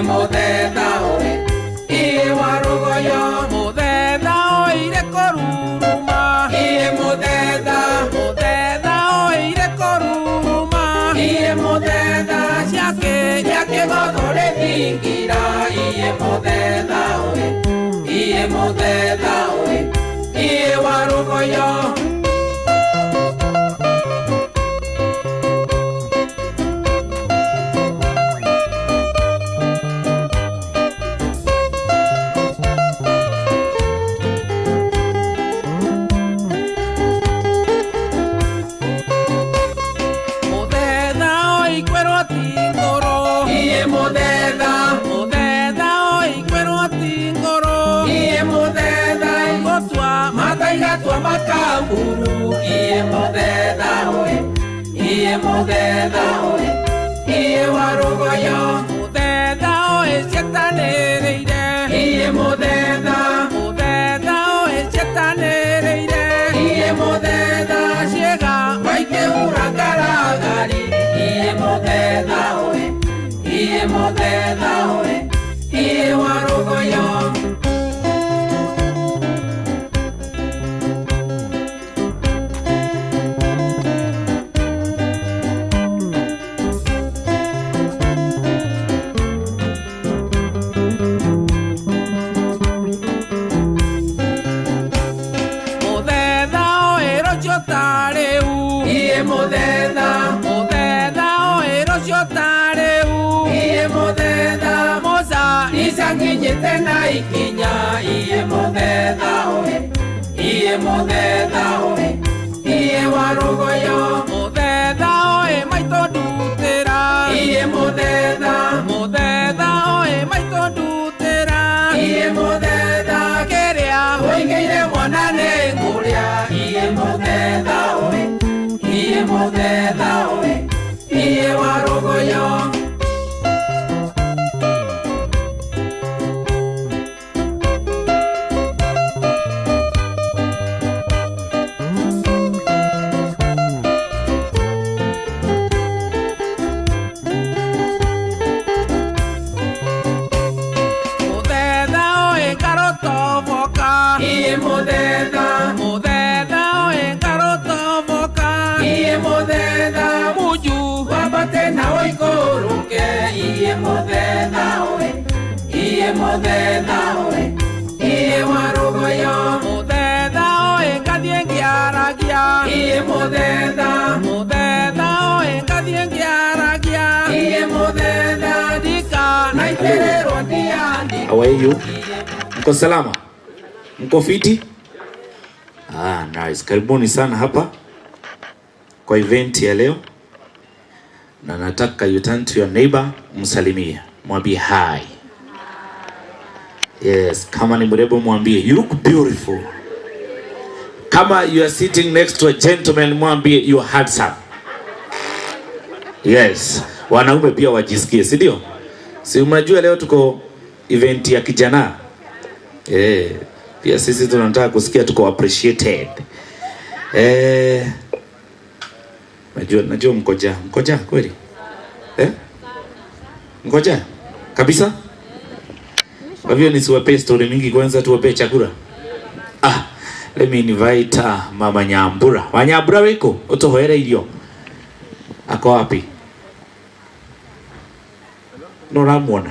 iye mothetha oe iye warogoyo mothetha oire koruruma iye mothetha oire koruruma iye mothetha ciake gothore thingira iye mothetha oe iye warogoyo makamburu iye mothetha oe iye warogoyo mothetha oe cietanereire iye mothetha oe cietanereire iye mothetha ciega waike uragaragari iye mothetha oe iye warogoyo tena ikinya iye mothetha oe iye warogoyo mothetha oe maito ndutira iye mothetha oe maito ndutira iye mothetha keria oingeire mwana ne nguria iye mothetha oe iye warogoyo mothetha oe iye warogoyo mothetha oe ngathiengiaragia iye mothetha oe ngathiengiaragia iye mothetha dika naitererwa ndiandi. How are you? Mko salama? Mko fiti? Nice. Karibuni sana hapa kwa event ya leo, na nataka you turn to your neighbor, msalimie, mwambie hi. Yes, kama ni mrembo mwambie you look beautiful. Kama you are sitting next to a gentleman mwambie you are handsome. Yes, wanaume pia wajisikie, si ndio? Si unajua leo tuko event ya kijana. Pia sisi tunataka kusikia tuko appreciated. Najua mkoja kweli? Mkoja kabisa? Kwa hivyo nisiwape story mingi, kwanza tuwape chakula. Let me invite Mama Nyambura. Wanyambura weko, utohoera irio. Ako wapi? Noramwona.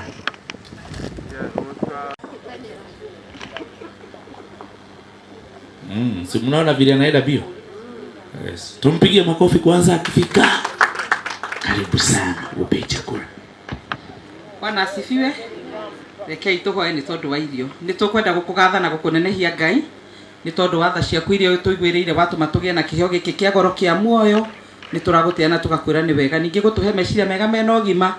Si mnaona vile anaenda bio? Yes. Tumpigie makofi kwanza akifika. Karibu sana, upe chakula. Bwana asifiwe. Rekei tuhoe ni tondu wa irio. Ni tukwenda gukugatha na gukunenehia Ngai. Ni tondu wa tha ciaku irio tuiguireire watu matugie na kiheo giki kia goro kia muoyo. Ni turaguteana tugakwira ni wega. Ningi gutuhe meciria mega mena ogima.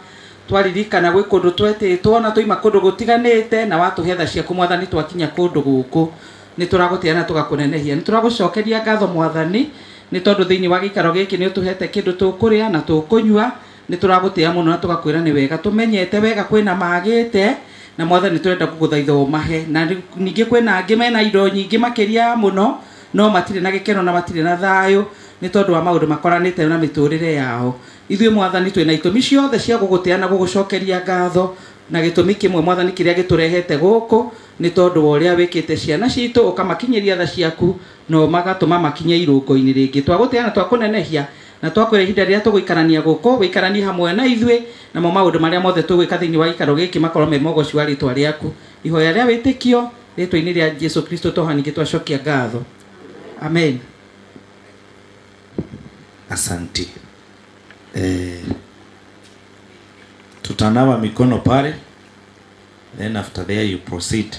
Twaririkana gwi kundu twetitwo na tuima kundu gutiganite na watuhe tha ciaku Mwathani twakinya kundu guku. Ni turaguteana tugakunenehia. Ni turagucokeria ngatho Mwathani. Ni tondu thiini wa gikaro giki ni utuhete kindu tukuria na tukunyua. Ni turagutea muno na tugakwira ni wega. Tumenyete wega kwina magite na Mwathani turenda kuguthaitha umahe, na ningi kwina angi mena indo nyingi makiria muno no matire na gikeno na matire na thayo ni tondu wa maundu makoranite na miturire yao. Ithuĩ Mwathani twina itumi ciothe cia guguteana gugucokeria ngatho na gitumi kimwe mwathani kiria giturehete guku ni tondu wa uria wikite ciana citu ukamakinyiria tha ciaku no magatuma makinye irungo-ini ringi twaguteana twakunenehia na twakwira ihinda riria tuguikarania guku wikaranie hamwe na ithui na mo maundu maria mothe tugwika thiini wa ikaro giki makorwo me mogoci wa ritwa riaku ihoya ria witikio ritwa-ini ria Jesu Kristo tohaniki twacokia ngatho amen. Asante. Tutanawa mikono pale, then after there you proceed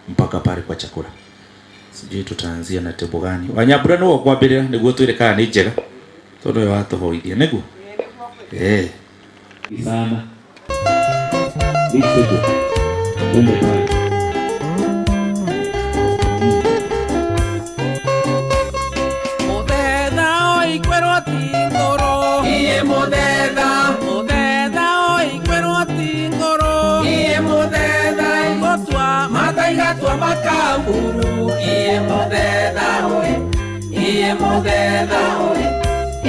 mpaka pale kwa chakula. Sijui tutaanzia na tebo gani. Wanyabura no kwambirira niguo twire kana ni njega tondu yo watuhoithia niguo sana dikseto ende pale Makamburu iye modeda oe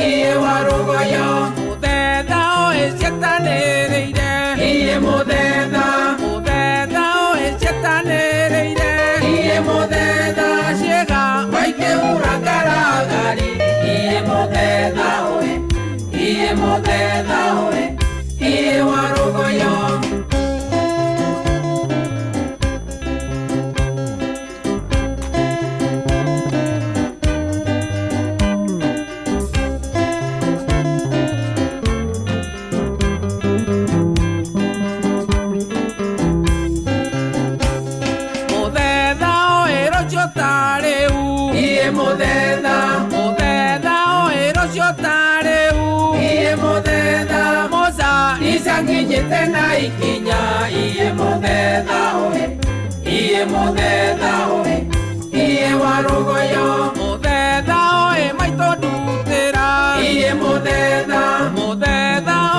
iye warugoyo modeda oe chetanereire iye modeda oe chetanereire iye modeda chega waike uragaragari iye modeda oe iye warugoyo tena ikinya iye modeda oe iye warugoyo modeda oe maito dutera iye modeda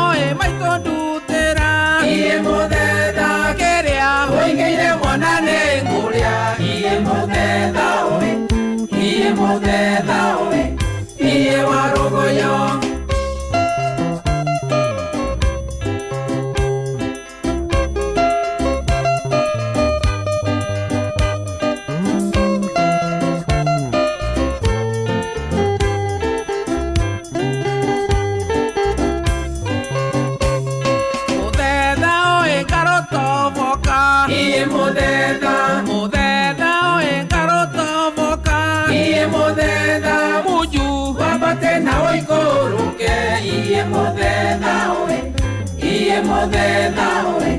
oe maito dutera iye modeda keria oingeire mwanane nguria iye modeda oe iye warugoyo modeda oe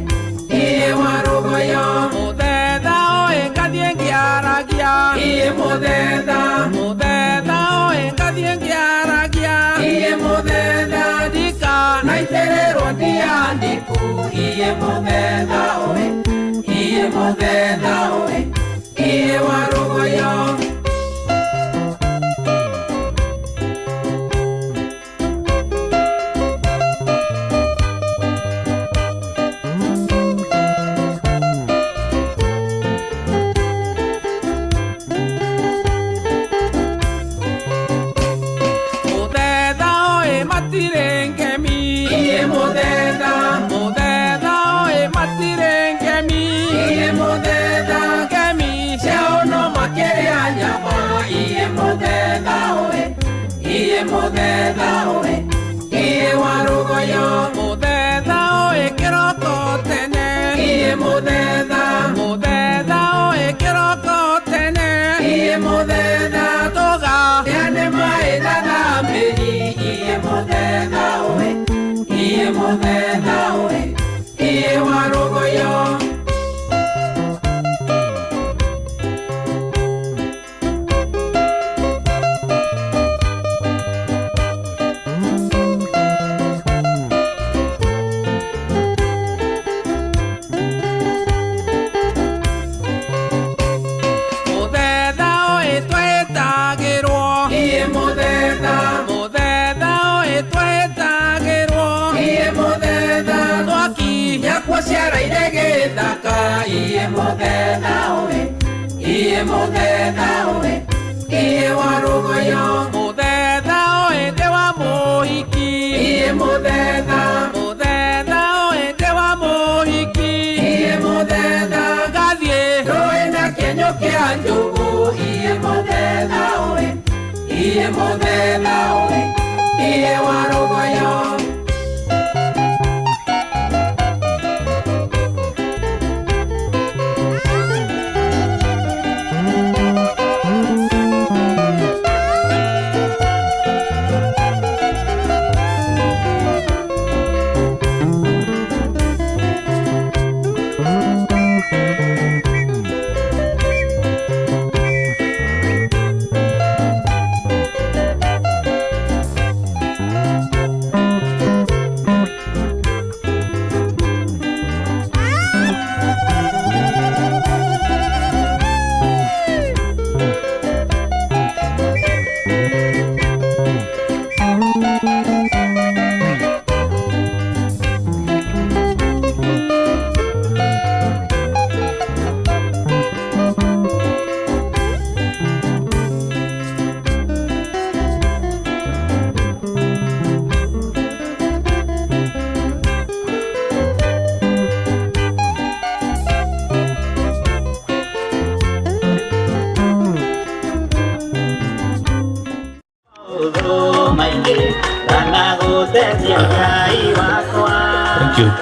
iye warugoyo modeda oe kadiengiaragia iye modeda oe kadiengiaragia iye modeda dika naiterero diandiku iye modeda oe iye warugoyo modeda oe iye warugoyo modeda oe kiroko tene iye modeda oe kiroko tene iye modeda toga yane maeda na meri iye modeda oe iye warugoyo iye modeda oe iye warugoyo modeda oe dewa mohiki iye modeda oe dewa mohiki mũthemba ũyũ iye wa rũgũyũ.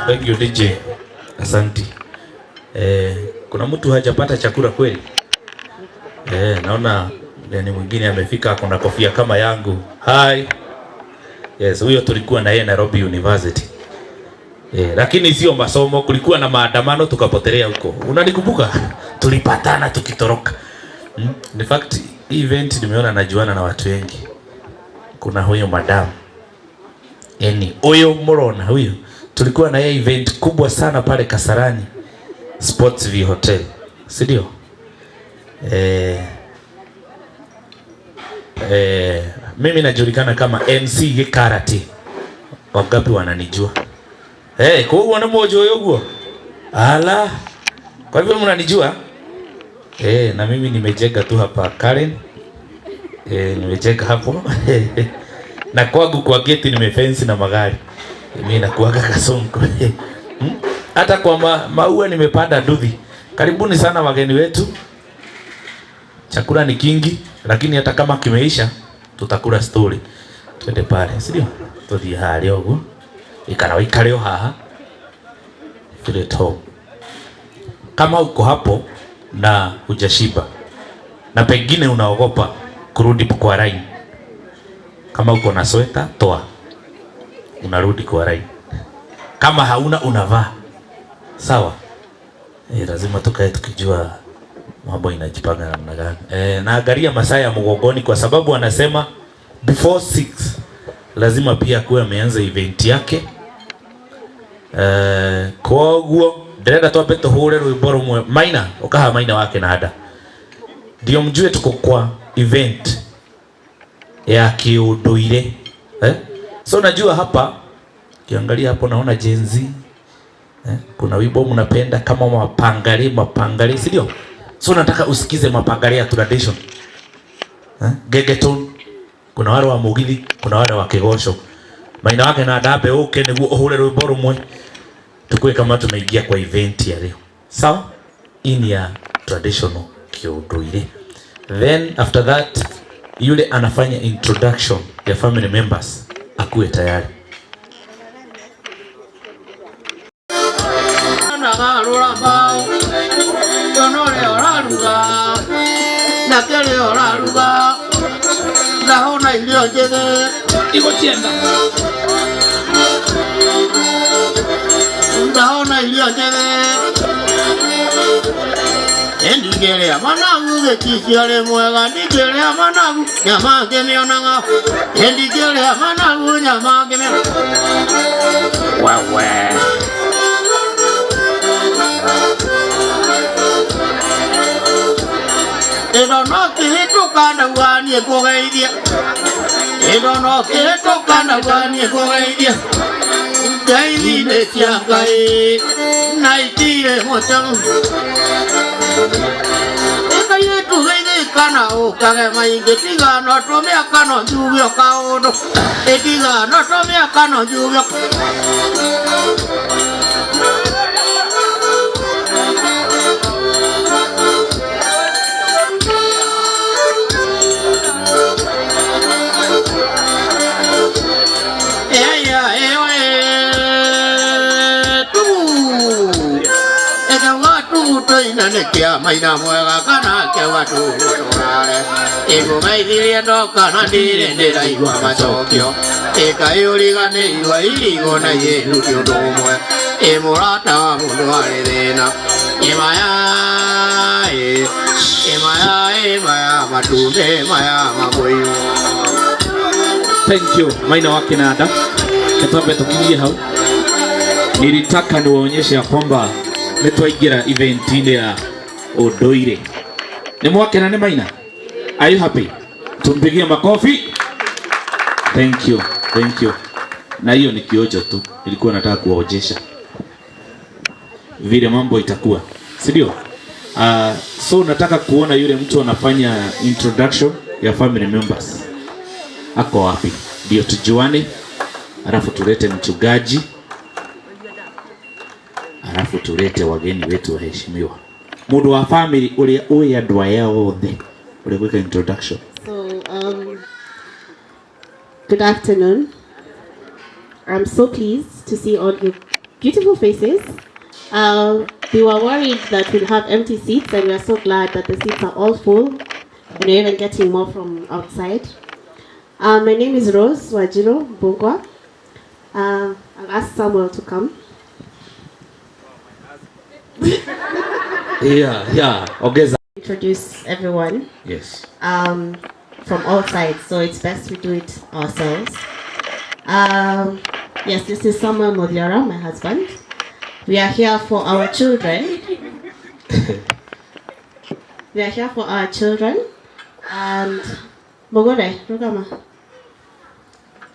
Thank you DJ. Asante. Kuna mtu hajapata chakula kweli? Naona ni mwingine amefika kuna kofia kama yangu. Hi. Yes, huyo tulikuwa na yeye Nairobi University. Lakini sio masomo, kulikuwa na maandamano tukapotelea huko. Unanikumbuka? Tulipatana tukitoroka. In fact, event nimeona najuana na watu wengi. Kuna huyo madam. Huyo Morona huyo. Tulikuwa na yeye event kubwa sana pale Kasarani Sports V Hotel. Si ndio? Mimi najulikana kama MC Karate. Wangapi wananijua? Kwa hiyo wana moja huyo. Ala. Kwa hivyo mnanijua? Na mimi nimejenga tu hapa Karen. Nimejenga hapo. Na kwangu kwa gate nimefence na magari. Mimi nakuaga Kasongo. Hata kwa maua nimepanda duthi. Karibuni sana wageni wetu. Chakula ni kingi, lakini hata kama kimeisha tutakula story. Twende pale, si ndio? Tuthi hali ogu. Ikana wikale haha. Feel at home. Kama uko hapo na hujashiba na pengine unaogopa kurudi kwa line. Kama uko na sweta, toa. Unarudi kwa line. Kama hauna unavaa. Sawa? Lazima tukae tukijua mambo inajipanga namna gani. Naangalia masaa ya mgongoni kwa sababu anasema before 6 lazima pia kuwe ameanza event yake. Kwa huo ndenda twambe tuhure rwimbo rumwe Maina ukaha Maina wake na ada. Ndio mjue tuko kwa event ya kiunduire. So najua hapa kiangalia hapo naona Gen Z. Kuna wimbo mnapenda kama mapangale, si ndio? So nataka usikize mapangale ya tradition. Gegeton, kuna wale wa Mugithi, kuna wale wa Kigosho. Maina wake na adabe uke niguo uhure rwimbo rumwe. Tukue kama tumeingia kwa event ya leo. Sawa? Ini ya traditional kiunduire. Then after that yule anafanya introduction ya family members akuwe tayari. Na kele oraruga na hona ilio jede Iko tienda. na hona ilio jede endigele amanagu gekisiale mwega ndigele amanagu nyamage mionanga endigele amanagu nyamage mionanga wewe Edono kihituka na wani kugeithia. Edono kihituka na wani kugeithia. Ngaithi nĩ cia Ngai na itire mũtemu. Ĩkairĩtu geithĩka na ũkage maingĩ tiga no tũmĩaka no njuge kaũndũ. Ĩtiga no tũmĩaka no njuge. nekia maina mwega kana kia watu utorare ego maithirie ndoka na ndire ndiraigua macokio ikaiurigane igua irigo na yeru kiundu umwe imurata wa mundu ari thina imaya matumbe maya maboyo. Thank you Maina wa Kinanda. Kitambe tukinyie hau. Nilitaka niwaonyeshe ya kwamba nitwaingira event-ini ya unduire. Ni mwakena ni Maina? Are you happy? Tumpigie makofi. Thank you. Thank you. Na hiyo ni kiojo tu. Nilikuwa nataka kuwaonyesha vile mambo itakuwa. Si ndio? So nataka kuona yule mtu anafanya introduction ya family members. Ako wapi? Ndio tujuane. Alafu tulete mchungaji. Alafu tulete wageni wetu waheshimiwa. Mundu wa family ule uwe andwa yao othe. Ule kweka introduction. So good afternoon. I'm so pleased to see all your beautiful faces. We were worried that we'll have empty seats, and we are so glad that the seats are all full, and we're even getting more from outside. My name is Rose Wajiro Bongwa. I'll ask Samuel to come. Yeah. Ogeza. Introduce everyone. Yes. From all sides, so it's best we do it ourselves. Yes, this is Samuel Modiara, my husband. We are here for our children. We are here for our children. And Bogore, Rugama.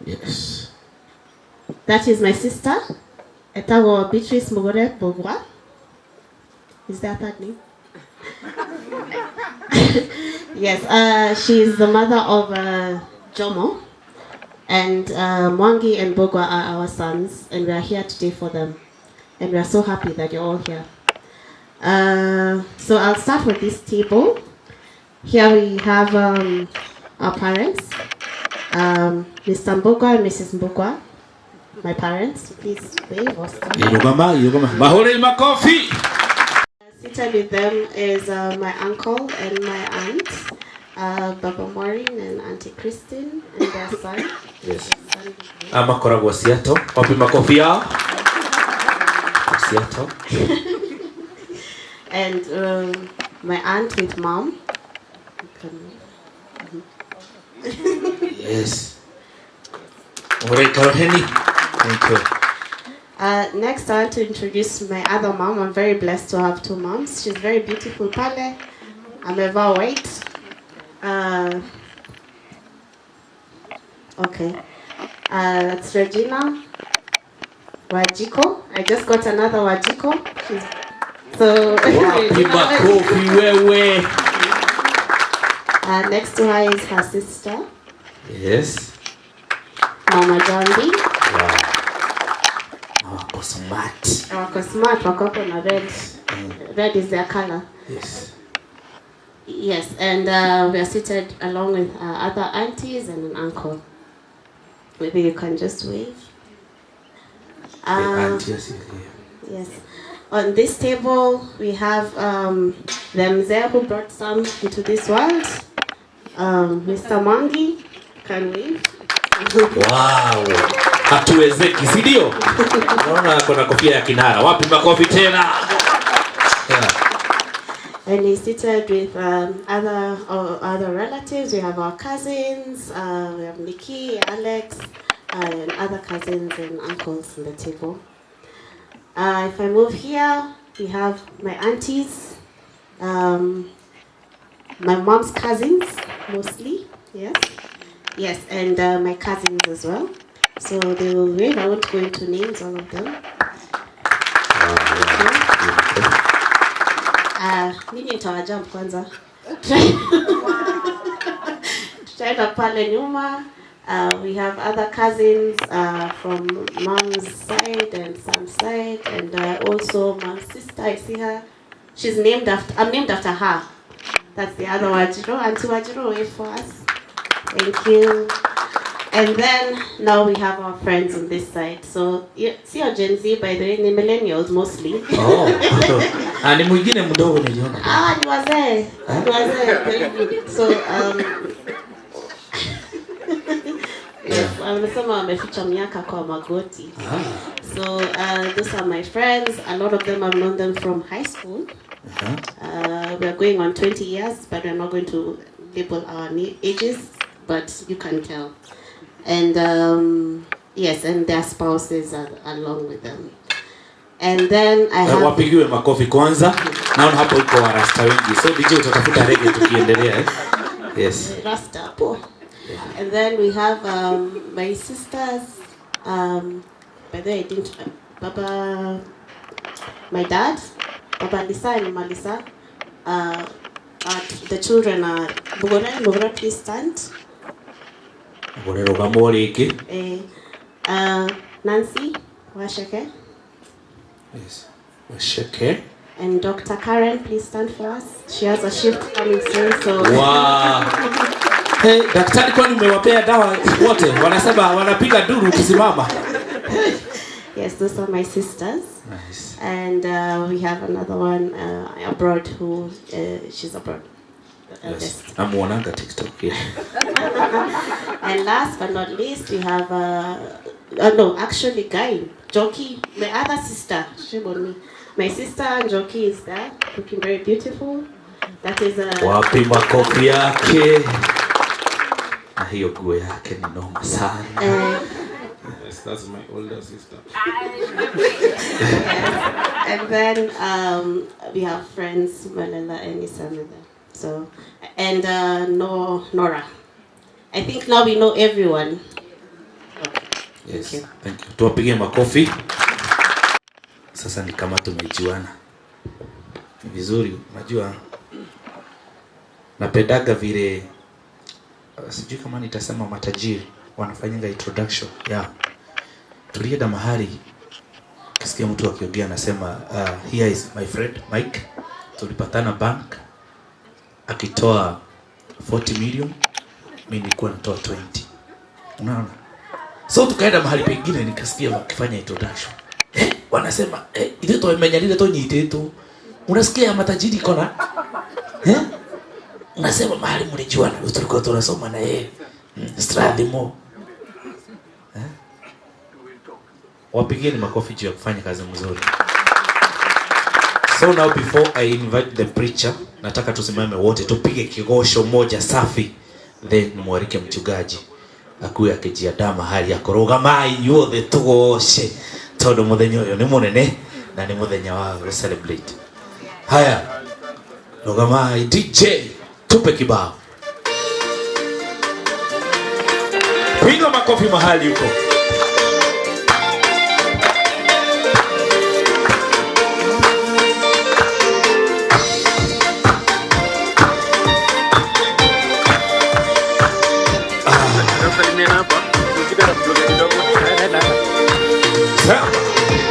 Yes. That is my sister, Etago Beatrice Mogore Bogwa. Is that her name? Yes, she's the mother of Jomo. And Mwangi and Bogwa are our sons, and we are here today for them. And we are so happy that you're all here. So I'll start with this table. Here we have our parents, Mr. Mbogwa and Mrs. Mbogwa, my parents. Please wave or stand. Mahore makofi. Seated with them is my uncle and my aunt, Baba Maureen and Auntie Christine and their son. Yes. Amakoragwa Seattle. Wapi makofi yao? Seattle. And my aunt with mom. Yes. Thank you. Next, I want to introduce my other mom. I'm very blessed to have two moms. She's very beautiful, Pale. I'm Eva White. Okay. That's Regina Wajiko. I just got another Wajiko. So. Next to her is her sister. Yes. Mama Jambi. Wow. Wako smart. Wako smart, wako na red. Red is their color. Yes. Yes, and we are seated along with other aunties and an uncle. Maybe you can just wave. Aunties. Yes. On this table, we have them there who brought some into this world. Mr. Mangi, can we? Wow. Hatuwezeki, si ndio? Naona kuna kofia ya kinara. Wapi makofi tena? Yeah. And he's seated with other relatives. We have our cousins. We have Nikki, Alex, and other cousins and uncles on the table. If I move here, we have my aunties, my mom's cousins, mostly, yes, and my cousins as well. So they will wave. I won't go into names, all of them. Nini nitawajump kwanza. Tutaenda pale nyuma. We have other cousins from mom's side and son's side, and also my sister. I see her. I'm named after her. That's the other Wajiro. Auntie Wajiro, wait for us. Thank you. And then now we have our friends on this side. So see our Gen Z, by the way, ni millennials mostly. Oh. Ni mwingine mdogo niliona. Ni wazee. Ni wazee. So yes, wamesema wameficha miaka kwa magoti. So those are my friends. A lot of them I've known them from high school. We are going on 20 years, but we're not going to label our ages, but you can tell. And yes, and their spouses are along with them. And then I have wapigiwe makofi kwanza. Naona hapo iko rasta wengi. So DJ utatafuta reggae tukiendelea. Yes. Rasta hapo. And then we have my sisters. By the way, I didn't Baba, my dad, Baba Lisa and Malisa. The children are Bugora, please stand. Nancy Washeke. Yes. Washeke. And Dr. Karen, please stand for us. She has a shift coming soon, so. Wow. Hey, daktari kwani umewapea dawa wote? Wanasema wanapiga duru kusimama. Yes, those are my sisters. Nice. And we have another one abroad who she's abroad. Yes. I'm on TikTok. Yeah. And last but not least, we have no, actually, Guy, Jockey, my other sister. Shame on me. My sister Jockey is there, looking very beautiful. That is wapi makofi yake. Na hiyo nguo yake ni noma sana. Yes, that's my older sister. And then we have friends Malela and Isamida. So and Nora. I think now we know everyone. Yes. Thank you. Tuwapige makofi. Sasa ni kama tumejuana. Ni vizuri, unajua napendaga vile sijui kama nitasema matajiri wanafanyanga introduction. Yeah. Tulienda mahali kisikia mtu akiongea anasema here is my friend Mike. Tulipatana bank akitoa 40 million, mimi nilikuwa natoa 20. Unaona? So tukaenda mahali pengine nikasikia wakifanya introduction. Wanasema ile to imenya ile to nyitetu. Unasikia matajiri kona? Unasema mahali mlijuana, tulikuwa tunasoma na yeye. Stradimo. Wapigeni makofi juu ya kufanya kazi mzuri. So now before I invite the preacher, nataka tusimame wote tupige kigosho moja safi, then mwarike mchungaji akuwe akijiandaa mahali ya koroga mai yothe tugoshe todo muthenya uyu ni munene na ni muthenya wa celebrate. Haya, roga mai DJ tupe kibao. Piga makofi mahali huko.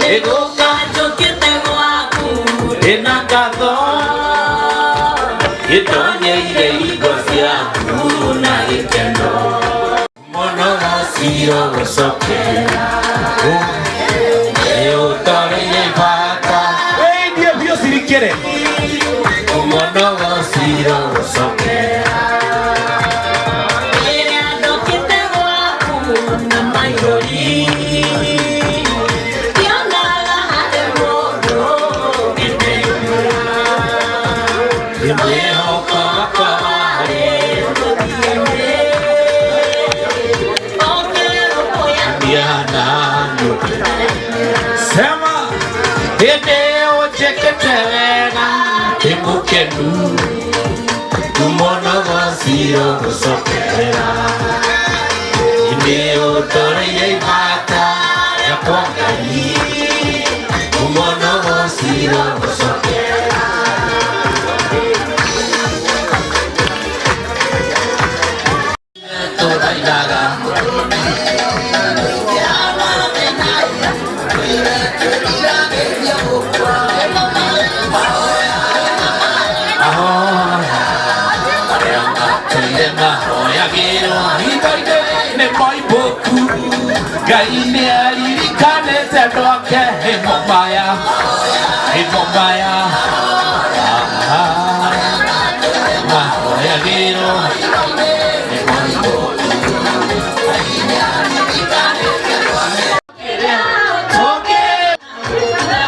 Ego kacho kitego aku enakado itonye ile igosia kuna ikendo mono nasio gosokera eo tore ye bata Ndio bio sirikere mono nasio gosokera ere ando kitego aku na mayori sema eneo cheketena Imukenu Kumona wasio kusokera Ineo tore ye mata ya kwangani Kumona wasio kusokera Tora ilaga ne boy Ngai alirikanĩte andũ ake hĩmo maya mahoyagĩrwo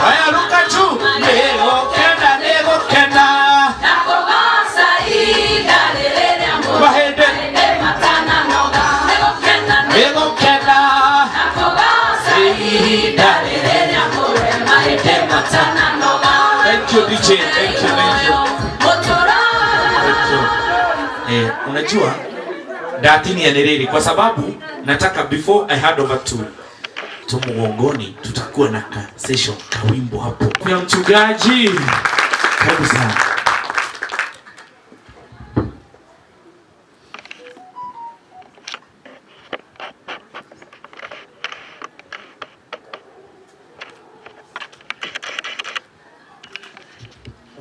aya ruka juu nĩgũkena mahĩndĩ Thank you DJ, thank you. Unajua datini ya Nereri kwa sababu nataka before I hand over to Mugongoni tutakuwa na ka session ka wimbo hapo kwa mchungaji. Karibu sana.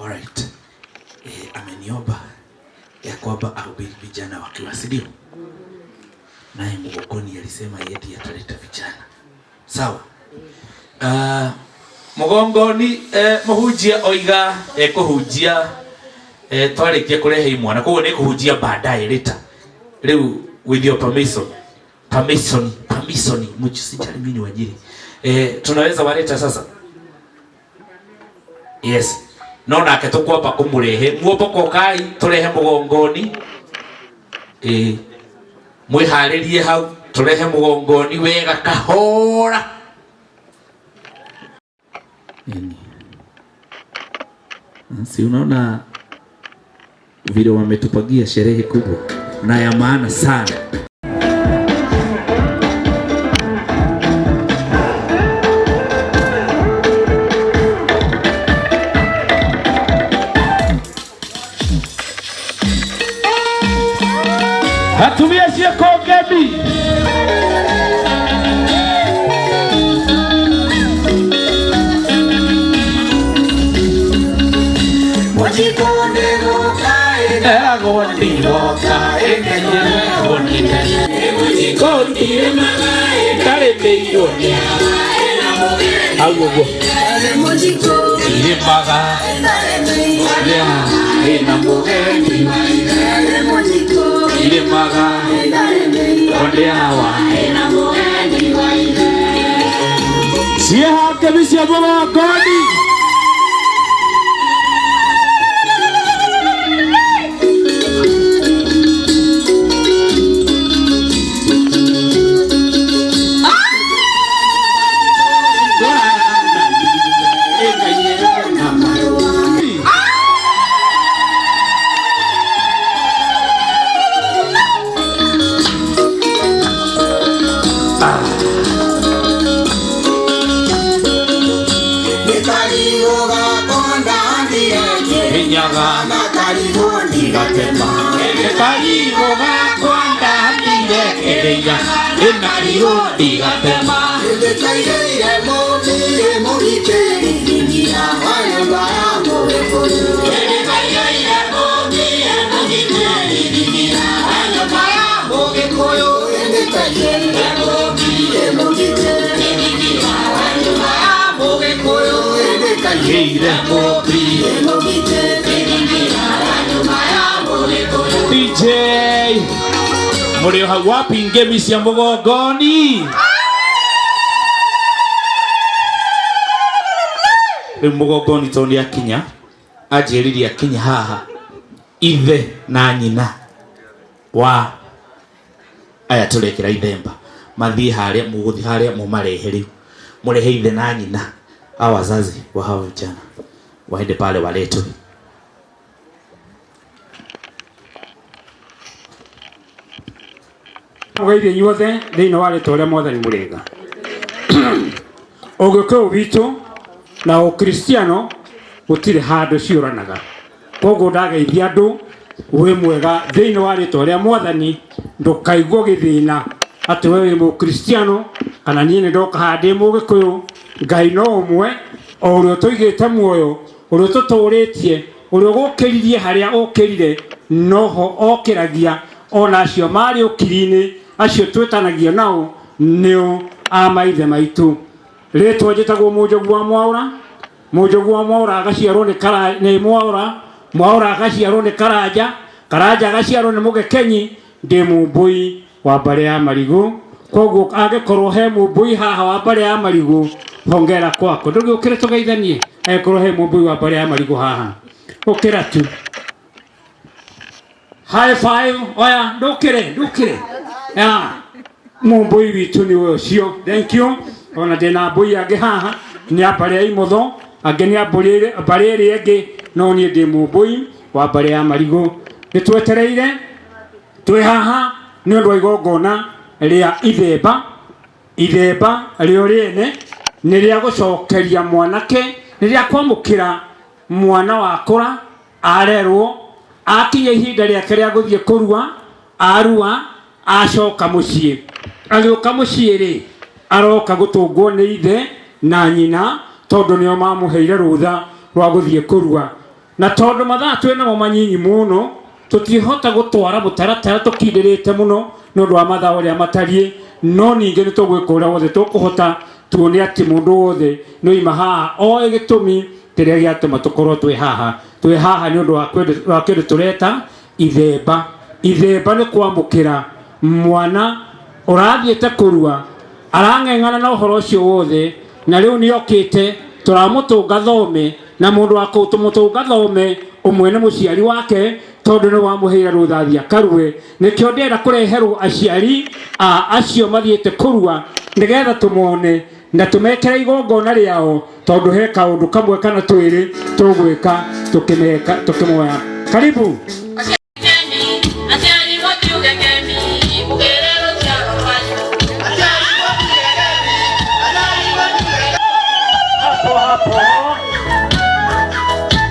Alright. Ameniomba ya kwamba ahubiri vijana wakiwasidio. Naye Mugongoni alisema yeye ataleta vijana. Sawa. Mugongoni muhujia oiga kuhujia twarikia kurehe imwana koguo ni kuhujia baadaye later. Leo with your permission mchusijali mimi wajiri. Tunaweza waleta sasa. Yes. Nona ake tukwamba kumurehe muomboko kai turehe Mugongoni mwiharirie hau turehe Mugongoni wega kahora nini. Si unaona vile wametupagia sherehe kubwa na ya maana sana. Hatumia sheko gebi Wajikonde goka DJ Murio hawapi ngemi cia Mugongoni Mugongoni tondi akinya ajeriria akinya haha ithe na nyina wa aya turekera ithemba mathie haria muguthi haria mumarehe riu murehe ithe na nyina a wazazi wa hao vijana waende pale waletwe. Mugaire nyuothe thiini wa ritwa ria Mwathani Murega. Ogikuyu witu na Ukristiano gutire handu ciuranaga. Koguo ndageithia andu we mwega thiini wa ritwa ria Mwathani ndukaigwo githina ati we wi Mukristiano kana nie ni ndoka handi Mugikuyu. Ngai no umwe o urio tuigite muoyo urio tuturitie urio gukiririe haria ukirire noho okiragia ona acio mari ukirine acio twetanagia nao nio a maithe maitu. Ritwa njitagwo Mujogu wa Mwaura. Mujogu wa Mwaura agaciarwo ni Mwaura agaciarwo ni Karanja. Karanja agaciarwo ni Mugekenyi. Ndi Mumbui wa Mbare ya Marigu. Koguo angikorwo he Mumbui haha wa Mbare ya Marigu, hongera kwako. Ndugu ukire tugeithanie. Angikorwo he Mumbui wa Mbare ya Marigu haha, ukira tu. High five. Oya ndukire. Ya Mumbui witu ni ucio. Thank you. Ona ndina mbui angi haha ni Mbare ya Imotho, angi ni Mbare iri ingi, no ni ndi Mumbui wa Mbare ya Marigu. Nitwetereire twi haha ni undu wa igongona ria ithemba rio riene ni ria gucokeria mwanake, ni ria kwamukira mwana wakura arerwo akinya ihinda riake ria guthie kurua, arua acoka mucii. Agioka mucii ri aroka gutungwo ni ithe na nyina tondu nio mamuheire rutha rwa guthie kurua. Na tondu mathaa twinamo manyinyi muno tutihota gutwara mutaratara tukindirite muno nondu wa mathaa uria matarie, no ninge ni tugwika uria wothe tukuhota tuone ati mundu wothe no ima haha oe gitumi kiria giatuma tukorwo twi haha ni undu wa kindu tureta ithemba. Ithemba ni kwamukira mwana urathiete kurua, arang'eng'ana na uhoro ucio wothe, na riu ni okite turamutunga thome, na mundu wa kutumutunga thome umwe ni muciari wake tondu ni wamuheire ruthathia karue. Nikio ndenda kureherwo aciari acio mathiete kurua nigetha tumone na tumekere igongona riao, tondu he kaundu kamwe kana twiri tugwika tukimoya. Karibu.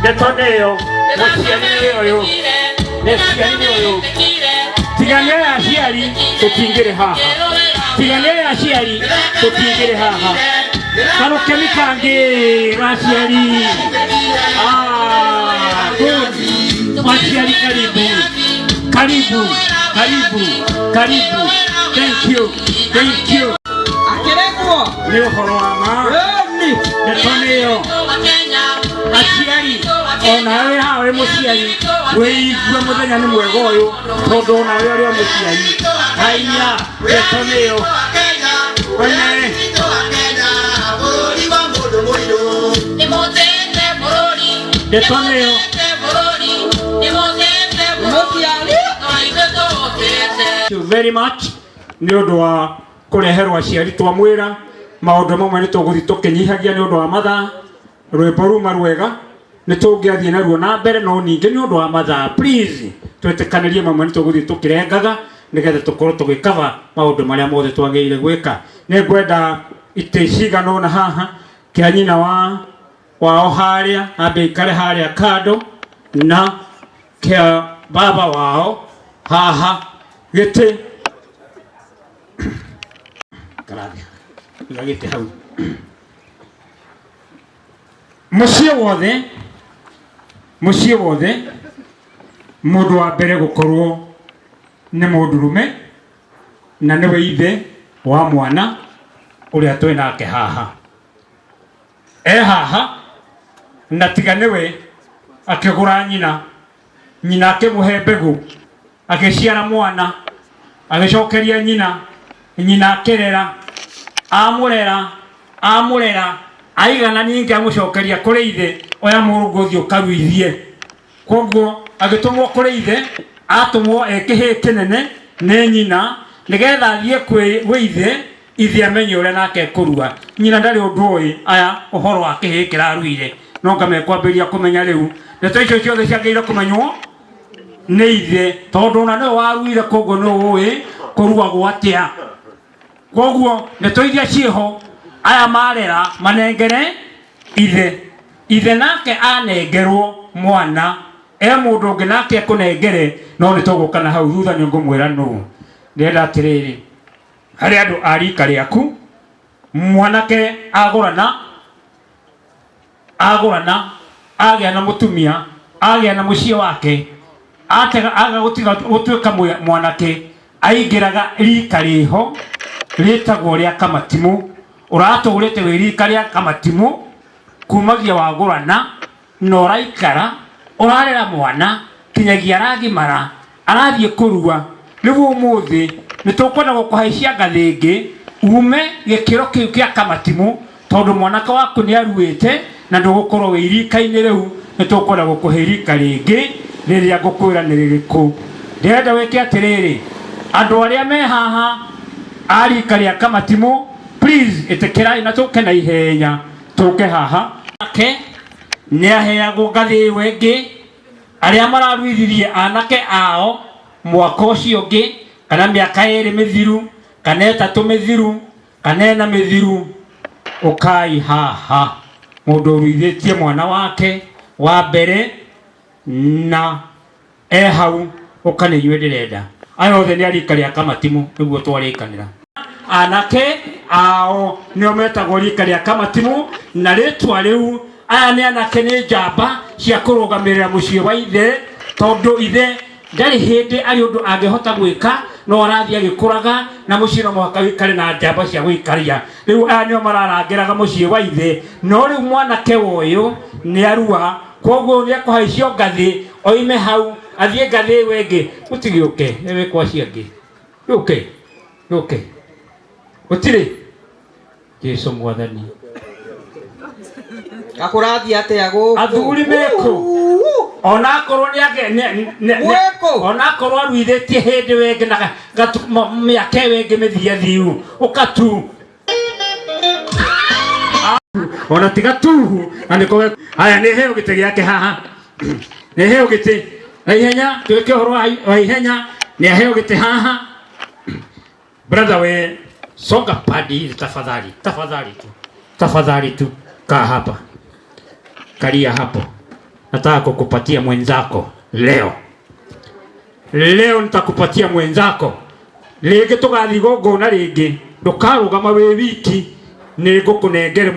Detoneo muciari uyu tigania aciari tutingire haha, tigania aciari tutingire haha. Kano kemikangi aciari aciari karibu. Thank you. Akiregwo ni uhoro wa ma Detoneo aciari onawe hawe muciari wiigwe muthenya ni mwega uyu tondu onawe uri muciari. Haiya Detoneo wene Detoneo thank you very much ni undu wa kureherwa aciari twamwira maundu mamwe ni tuguthi tukinyihagia ni undu wa mathaa. Rwimbo ruma rwega ni tungiathie naruo na mbere, no ninge ni undu wa mathaa, please twetikanirie mamwe ni tuguthi tukirengaga nigetha tukorwo tugikava maundu maria mothe twagirire gwika. Ni ngwenda ite cigana ona haha kia nyina wao haria ambe ikare haria kando, na kia baba wao haha giti karadia gite hau. Mucie wothe mundu wa mbere gukorwo ni mundurume na niwe ithe wa mwana uria twi nake haha. Haha na tiga niwe akigura nyina akimuhe mbegu, agiciara mwana, agicokeria nyina akirera, amurera aigana ninge amucokeria kuri ithe oya muruguthi ukaruithie. Koguo agitumwo kuri ithe, atumwo ekihi kinene ni nyina nigetha athie kwi ithe amenye uria nake kurua. Nyina ndari undu ui aya uhoro wa kihi kiraruire, no ngame kwambiria kumenya riu ndeto icio ciothe ciagirire kumenywo ni ithe tondu ona no waruire. Koguo no ui kurua gwatia. Koguo ndeto iria ciho aya marera manengere ithe nake anengerwo mwana mundu ungi nake kunengere, no ni tugukana hau thutha ni ngumwira no ndenda atiriri hari andu arika riaku mwanake agurana agia na mutumia agia na mucie wake aga gutwika mwanake aingiraga rika riho ritagwo ria Kamatimu uratũgũrĩte wĩrika rĩa Kamatimu kumagia wagũrana na ũraikara ũrarera mwana kinyagia aragimara arathiĩ kũrua nĩguo ũmũthĩ nĩtũkwenda gũkũhaicia ngathĩ ĩngĩ ume gĩkĩro kĩu kĩa Kamatimu tondũ mwanake waku nĩaruĩte na ndũgũkorwo wĩ irika-inĩ rĩu nĩtũkwenda gũkũhe irika rĩngĩ rĩrĩa ngũkwĩra nĩ rĩrĩkũ. Ndĩrenda wĩke atĩrĩrĩ, andũ arĩa me haha a rika rĩa Kamatimu please ĩtĩkĩrai na tũke na ihenya tũke haha. Nake nĩaheagwo ngathĩ ĩyo ĩngĩ arĩa mararuithirie anake ao mwaka ũcio ũngĩ kana mĩaka 2 mĩthiru kana 3 mĩthiru kana 4 mĩthiru. Ũkai haha mũndũ ũruithĩtie mwana wake wa mbere na hau ũka nĩ inyuĩ ndĩrenda. Aya othe nĩ arika rĩa Kamatimu nĩguo twarĩkanĩra. Anake ao nĩo metagwo rika rĩa Kamatimu na rĩtwa rĩu aya nĩ anake nĩ njamba cia kũrũgamĩrĩra mũciĩ wa ithe tondũ ithe ndarĩ hĩndĩ arĩ ũndũ angĩhota gwĩka no arathiĩ agĩkũraga na mũciĩ no mũhaka wĩikare na njamba cia gũikaria. Rĩu aya nĩo mararangĩraga mũciĩ wa ithe no rĩu mwanake ũyũ nĩ arua koguo nĩ akũhaicio ngathĩ oime hau athiĩ ngathĩ ĩyo ĩngĩ. Ũtigĩũke nĩ wĩkwa ciangĩ yũke ũtirĩ Jesũ Mwathani akũrathia atĩa gũkũ athuri meko onakorwo onakorwo aruithĩtie hĩndĩ wengĩ na mĩaka ĩyo ĩngĩ mĩthiathiu ũkatu ona tiga tuhu na nĩko haya nĩ heo gĩtĩ gĩake haha nĩ heo gĩtĩ na ihenya twĩke ũhoro wa ihenya nĩ aheo gĩtĩ haha. Brother we songa padi tafadhali tu kaa hapa kalia hapo. Nataka kukupatia mwenzako leo nitakupatia mwenzako rĩngĩ tũgathi gongona rĩngĩ ndũkarũgama wĩ wiki nĩ ngũkũnengere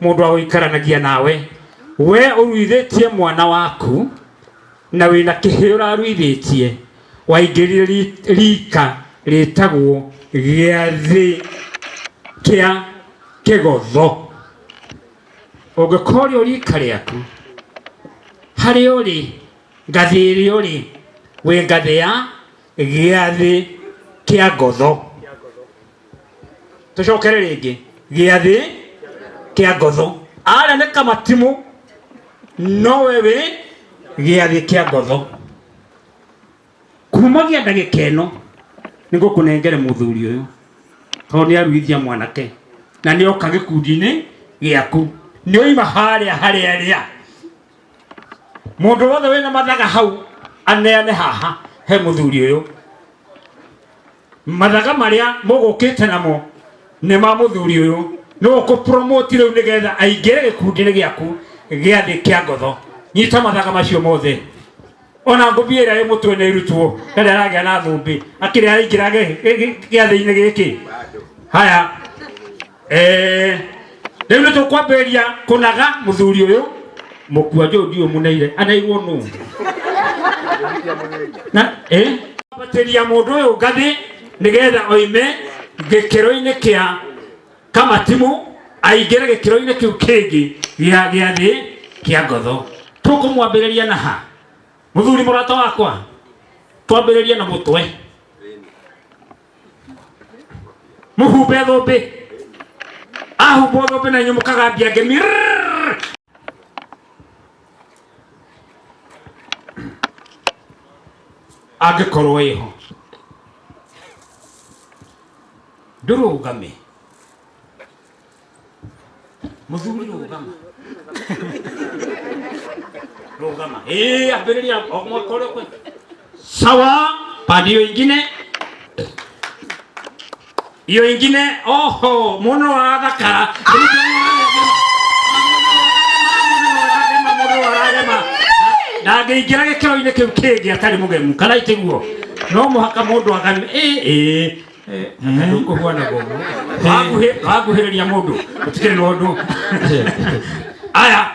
mũndũ wa gũikaranagia nawe. We ũruithĩtie mwana waku na wĩna kĩheo ũraruithĩtie waingĩrire rika rĩtagwo gĩathĩ kĩa kĩgotho. Ũngĩkorwo rika rĩaku harĩ ũrĩ ngathĩ ĩrĩa ũrĩ wĩ ngathĩ ya gĩathĩ kĩa ngotho. Tũcokere rĩngĩ gĩathĩ kĩa ngotho. Arĩa nĩ Kamatimu nowe wĩ gĩathĩ kĩa ngotho. Kumagia ndagĩka ĩno nĩngũkũnengere mũthuri ũyũ tondũ nĩaruithia mwanake na nĩoka gĩkundi-inĩ gĩaku nĩoima harĩa mũndũ wothe wĩna mathaga hau aneane haha he mũthuri ũyũ. Mathaga marĩa mũgũkĩte namo nĩ ma mũthuri ũyũ nĩwe ũkũpromote rĩu nĩgetha aingĩre gĩkundi-inĩ gĩaku gĩathĩ kĩa ngotho. Nyita mathaga macio mothe ona ngũbia ĩrĩa ĩ mũtwe nĩ irutwo rĩrĩa aragĩa na thũmbĩ akĩrĩ araingĩra gĩathĩ-inĩ gĩkĩ. Haya rĩu nĩ tũkwambĩrĩria kũnaga mũthuri ũyũ mũkua ndio mũneire anaigwo nũ na batĩria mũndũ ũyũ ngathĩ nĩgetha oime gĩkĩro-inĩ kĩa Kamatimu aingĩre gĩkĩro-inĩ kĩu kĩngĩ gĩa gĩathĩ kĩa ngotho. Tũkũmwambĩrĩria na ha mũthuri mũrata wakwa twambĩrĩrie na mũtwe mũhumbe thũmbĩ ahumbwo thũmbĩ na inyuĩ mũkagambia ngemi angĩkorwo ĩho ndũrũgame mũthuri rũgama ambĩrĩria omwakorwo kwe sawa padi iyo ingine oho mũno arathakara na ngĩingĩra gĩkĩro-inĩ kĩu kĩngĩ atarĩ mũgemu kana itiguo no mũhaka mũndũ agame ndũkũhuana gũguo waguhĩrĩria mũndũ ũtikĩrĩ na ũndũ. Aya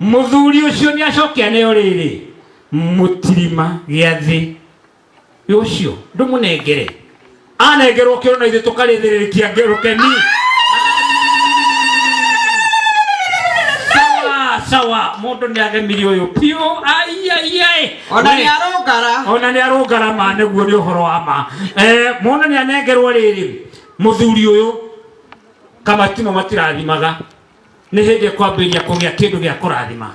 mũthuri ũcio nĩ acokia nĩyo rĩrĩ mũtirima gĩathĩ ũcio ndũmũnengere anengerwo kĩro na ithuĩ tũkarĩthĩrĩria ngĩrũkeni. Sawa mũndũ nĩ agemirie ũyũ piũ. Ona nĩ arũngara ma nĩguo nĩ ũhoro wa ma. Mũndũ nĩ anengerwo rĩrĩ mũthuri ũyũ Kamatimo matirathimaga nĩ hĩndĩ kwambĩrĩria kũgĩa kĩndũ gĩa kũrathima.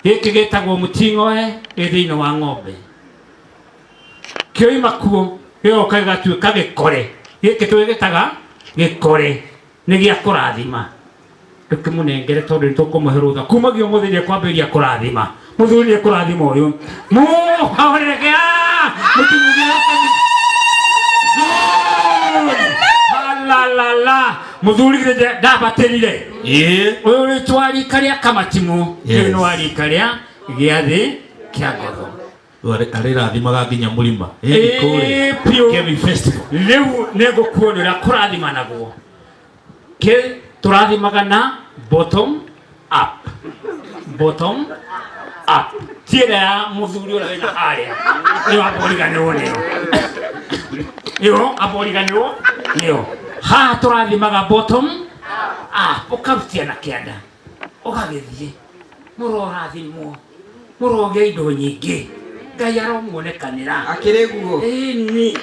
Gĩkĩ gĩtagwo mũting'oe thĩinĩ wa ng'ombe. Kĩoima kuo gĩoka gĩgatuĩka gĩkore. Gĩkĩ twĩgĩtaga gĩkore nĩ gĩa kũrathima. Tũkĩmũnengere tondũ nĩ tũkũmũhe rũtha kumagio mũthenya kwambĩrĩria kũrathima. Mũthuri nĩ kũrathima ũyũ mũhorega mũtumugĩra la muthuri ndabatĩrire ũyũ rĩtwa rika rĩa Kamatimo nĩ wa rika rĩa gĩathĩ kĩa ngotho arĩrathimaga nginya mũrima Kemi Festival. Rĩu nĩ ngũkuonera kũrathima naguo. Tũrathimaga na bottom up. Tiĩra ya mũthuri ũrĩa wĩna harĩa nĩ waboriganĩrwo nĩyo. Yo aboriganĩrwo nĩyo. Haha tũrathimaga bottom up. Ũkarutia na kĩanda ũgagĩthiĩ mũrorathimwo mũrogĩa indo nyingĩ. Ngai aromuonekanĩra akĩrĩ guo. Ĩni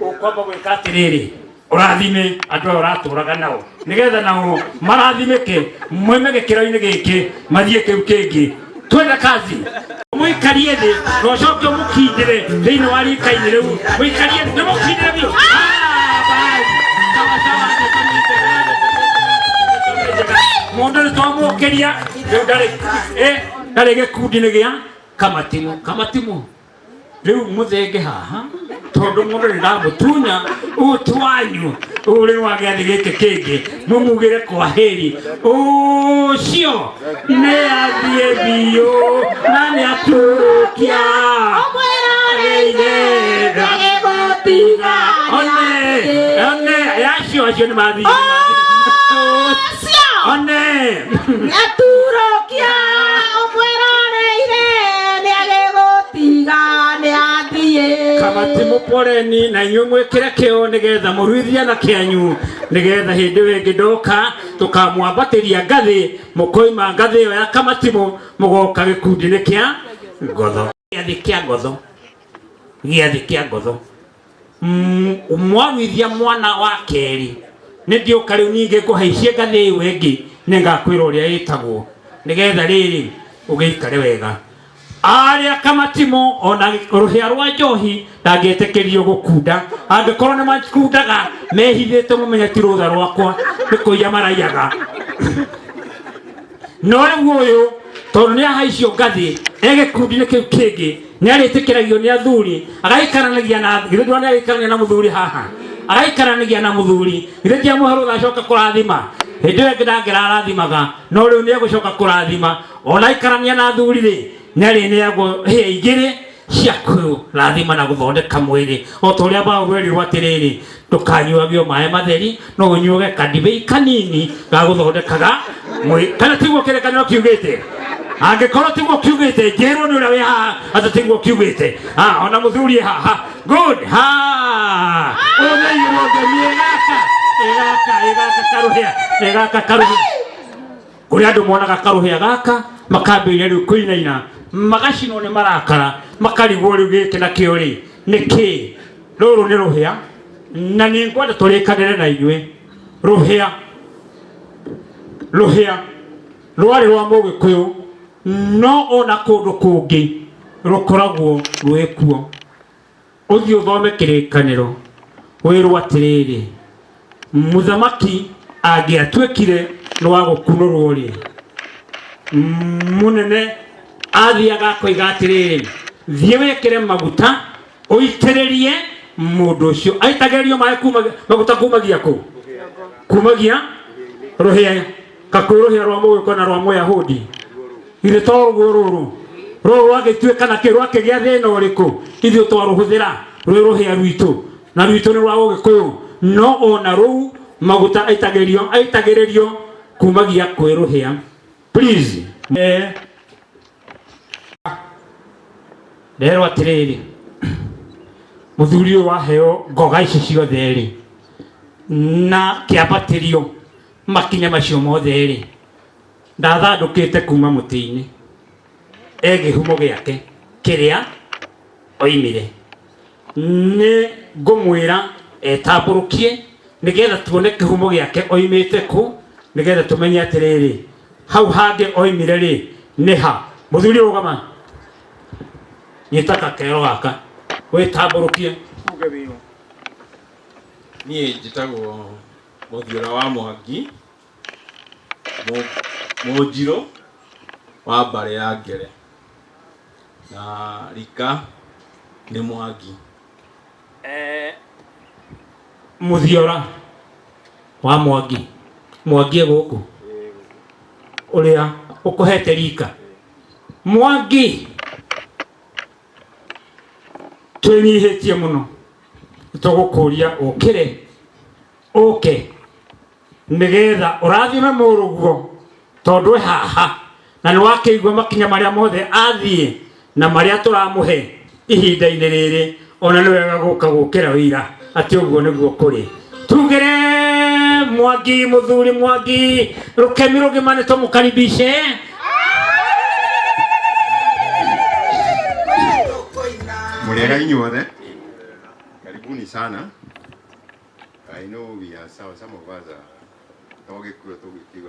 ũkwamba gwĩka atĩrĩrĩ ũrathime andũ aya ũratũraga nao nĩgetha nao marathimĩke moime gĩkĩro-inĩ gĩkĩ mathiĩ kĩu kĩngĩ. Twende kazi. Mũikarie thĩ na ũcoke mũkindĩre thĩinĩ wa rika-inĩ rĩu. Mũikarie thĩ mũkindĩre biũ. Mũndũ nĩ twamũkĩria rĩu ndarĩ gĩkundi-inĩ gĩa Kamatimo. Rĩu mũthenge haha tondũ mũndũ nĩ ndamũtunya ũtu wanyu ũrĩ wa gĩathĩ gĩkĩ kĩngĩ mũmugĩre kwaheri. Ũcio nĩ athiĩ biũ na nĩ atũkia one acio nĩ mathiĩ one Aturokia omweroreire nĩ agĩgũtiga nĩ athiĩ. Kamatimo poreni na inyuĩ mwĩkĩre kĩo nĩgetha mũruithia na kĩanyu nĩgetha hĩndĩ ĩyo ĩngĩ ndoka tũkamwambatĩria ngathĩ mũkoima ngathĩ ĩyo ya Kamatimo mũgoka gĩkundi-inĩ kĩa ngotho. Gĩathĩ kĩa ngotho mwaruithia mwana wa kerĩ nĩ ndĩũka rĩu ningĩ ngũhaicie ngathĩ ĩyo ĩngĩ nĩngakwĩra ũrĩa ĩtagwo nĩgetha rĩrĩ ũgĩikare wega. Arĩa Kamatimo ona rũhĩa rwa njohi ndangĩetĩkĩrio gũkunda. Angĩkorwo nĩ makundaga mehithĩte mũmenye ti rũtha rwakwa nĩ kũiya maraiyaga. No rĩu ũyũ tondũ nĩ ahaicio ngathĩ gĩkundi-inĩ kĩu kĩngĩ nĩ arĩtĩkĩragio nĩ athuri agaikaranagia na githĩ nĩ agaikarania na mũthuri haha agaikaranagia na mũthuri githĩ ndiamũhe rũtha acoka kũrathima. Hĩndĩ ĩyo ĩngĩ ndangĩrarathimaga no rĩu nĩ egũcoka kũrathima. Ona aikarania na athuri rĩ nĩ arĩneagwo hĩa igĩrĩ cia kũrathima na gũthondeka mwĩrĩ. O ta ũrĩa mbaũgwĩrirwo atĩrĩrĩ ndũkanyuagio maĩ matheri no ũnyuage kandibei kanini ga gũthondekaga mwĩrĩ. Kana tiguo kĩrĩkanĩro kiugĩte? Angĩkorwo tiguo kiugĩte njĩrwo nĩ ũrĩa wĩ haha atĩ tiguo kiugĩte. Ona mũthuri haha good ũnĩirũngemie gaka karuhĩa kũrĩ andũ monaga karuhĩa gaka makambĩrĩria rĩu kũinaina magacinwo nĩ marakara makarigwo rĩu gĩkĩ na kĩo rĩ nĩkĩ. Rũrũ nĩ rũhĩa na nĩ ngwenda tũrĩkanĩre na inyuĩ. Rũhĩa rwarĩ rwa Mũgĩkũyũ no ona kũndũ kũngĩ rũkoragwo rwĩ kuo. Ũthiĩ ũthome kĩrĩkanĩro wĩrwo atĩrĩrĩ mũthamaki angĩatuĩkire nĩ wa gũkunũrwo rĩ mũnene athiaga koiga atĩrĩrĩ thiĩ wĩkĩre maguta ũitĩrĩrie mũndũ ũcio. Aitagĩrĩrio maguta kumagia kũ? Kumagia rũhĩa. Kakwĩ rũhĩa rwa Mũgĩkũyũ na rwa Mũyahudi githĩ to rũrũ rwagĩtuĩka na kĩ rwakĩgĩa thĩna ũrĩkũ ithuĩ twarũhũthĩra rwĩ rũhĩa rwitũ na rwitũ nĩ rwa Ũgĩkũyũ. No ona rũu maguta aitagĩrĩrio kumagia kwĩ rũhĩa. Please nderwo atĩrĩrĩ muthuri wa heo ngoga ici ciothe ri na kiambatirio makinya macio mothe ri ndathandukite kuma muti-ini egihumo giake kiria oimire ni ngumwira etamburukie nigetha tuone kihumo giake oimite ku nigetha tumenye atiriri hau hange oimire ri ni ha muthuri rugama nyitaka kero gaka wetamburukie uge wiro niĩ njĩtagwo Mũthiũra wa Mwangi Mũnjirũ wa mbarĩ ya Ngere na rika nĩ Mwangi. Mũthiũra wa Mwangi Mwangi gũkũ ũrĩa ũkũhete rika Mwangi twĩnyihĩtie mũno tũgũkũria ũkĩre ũke nigetha ũrathime mũrũguo tondũ haha na nĩ wakĩigua makinya marĩa mothe athiĩ na marĩa tũramũhe ihinda-inĩ rĩrĩ ona nĩ wega gũka gũkĩra wĩra atĩ ũguo nĩguo kũrĩ tugere Mwangi mũthuri Mwangi rũkemi rũgima nĩ tũmũkaribishe Muriega inyuothe. Karibuni sana. I know we are some of us are talking to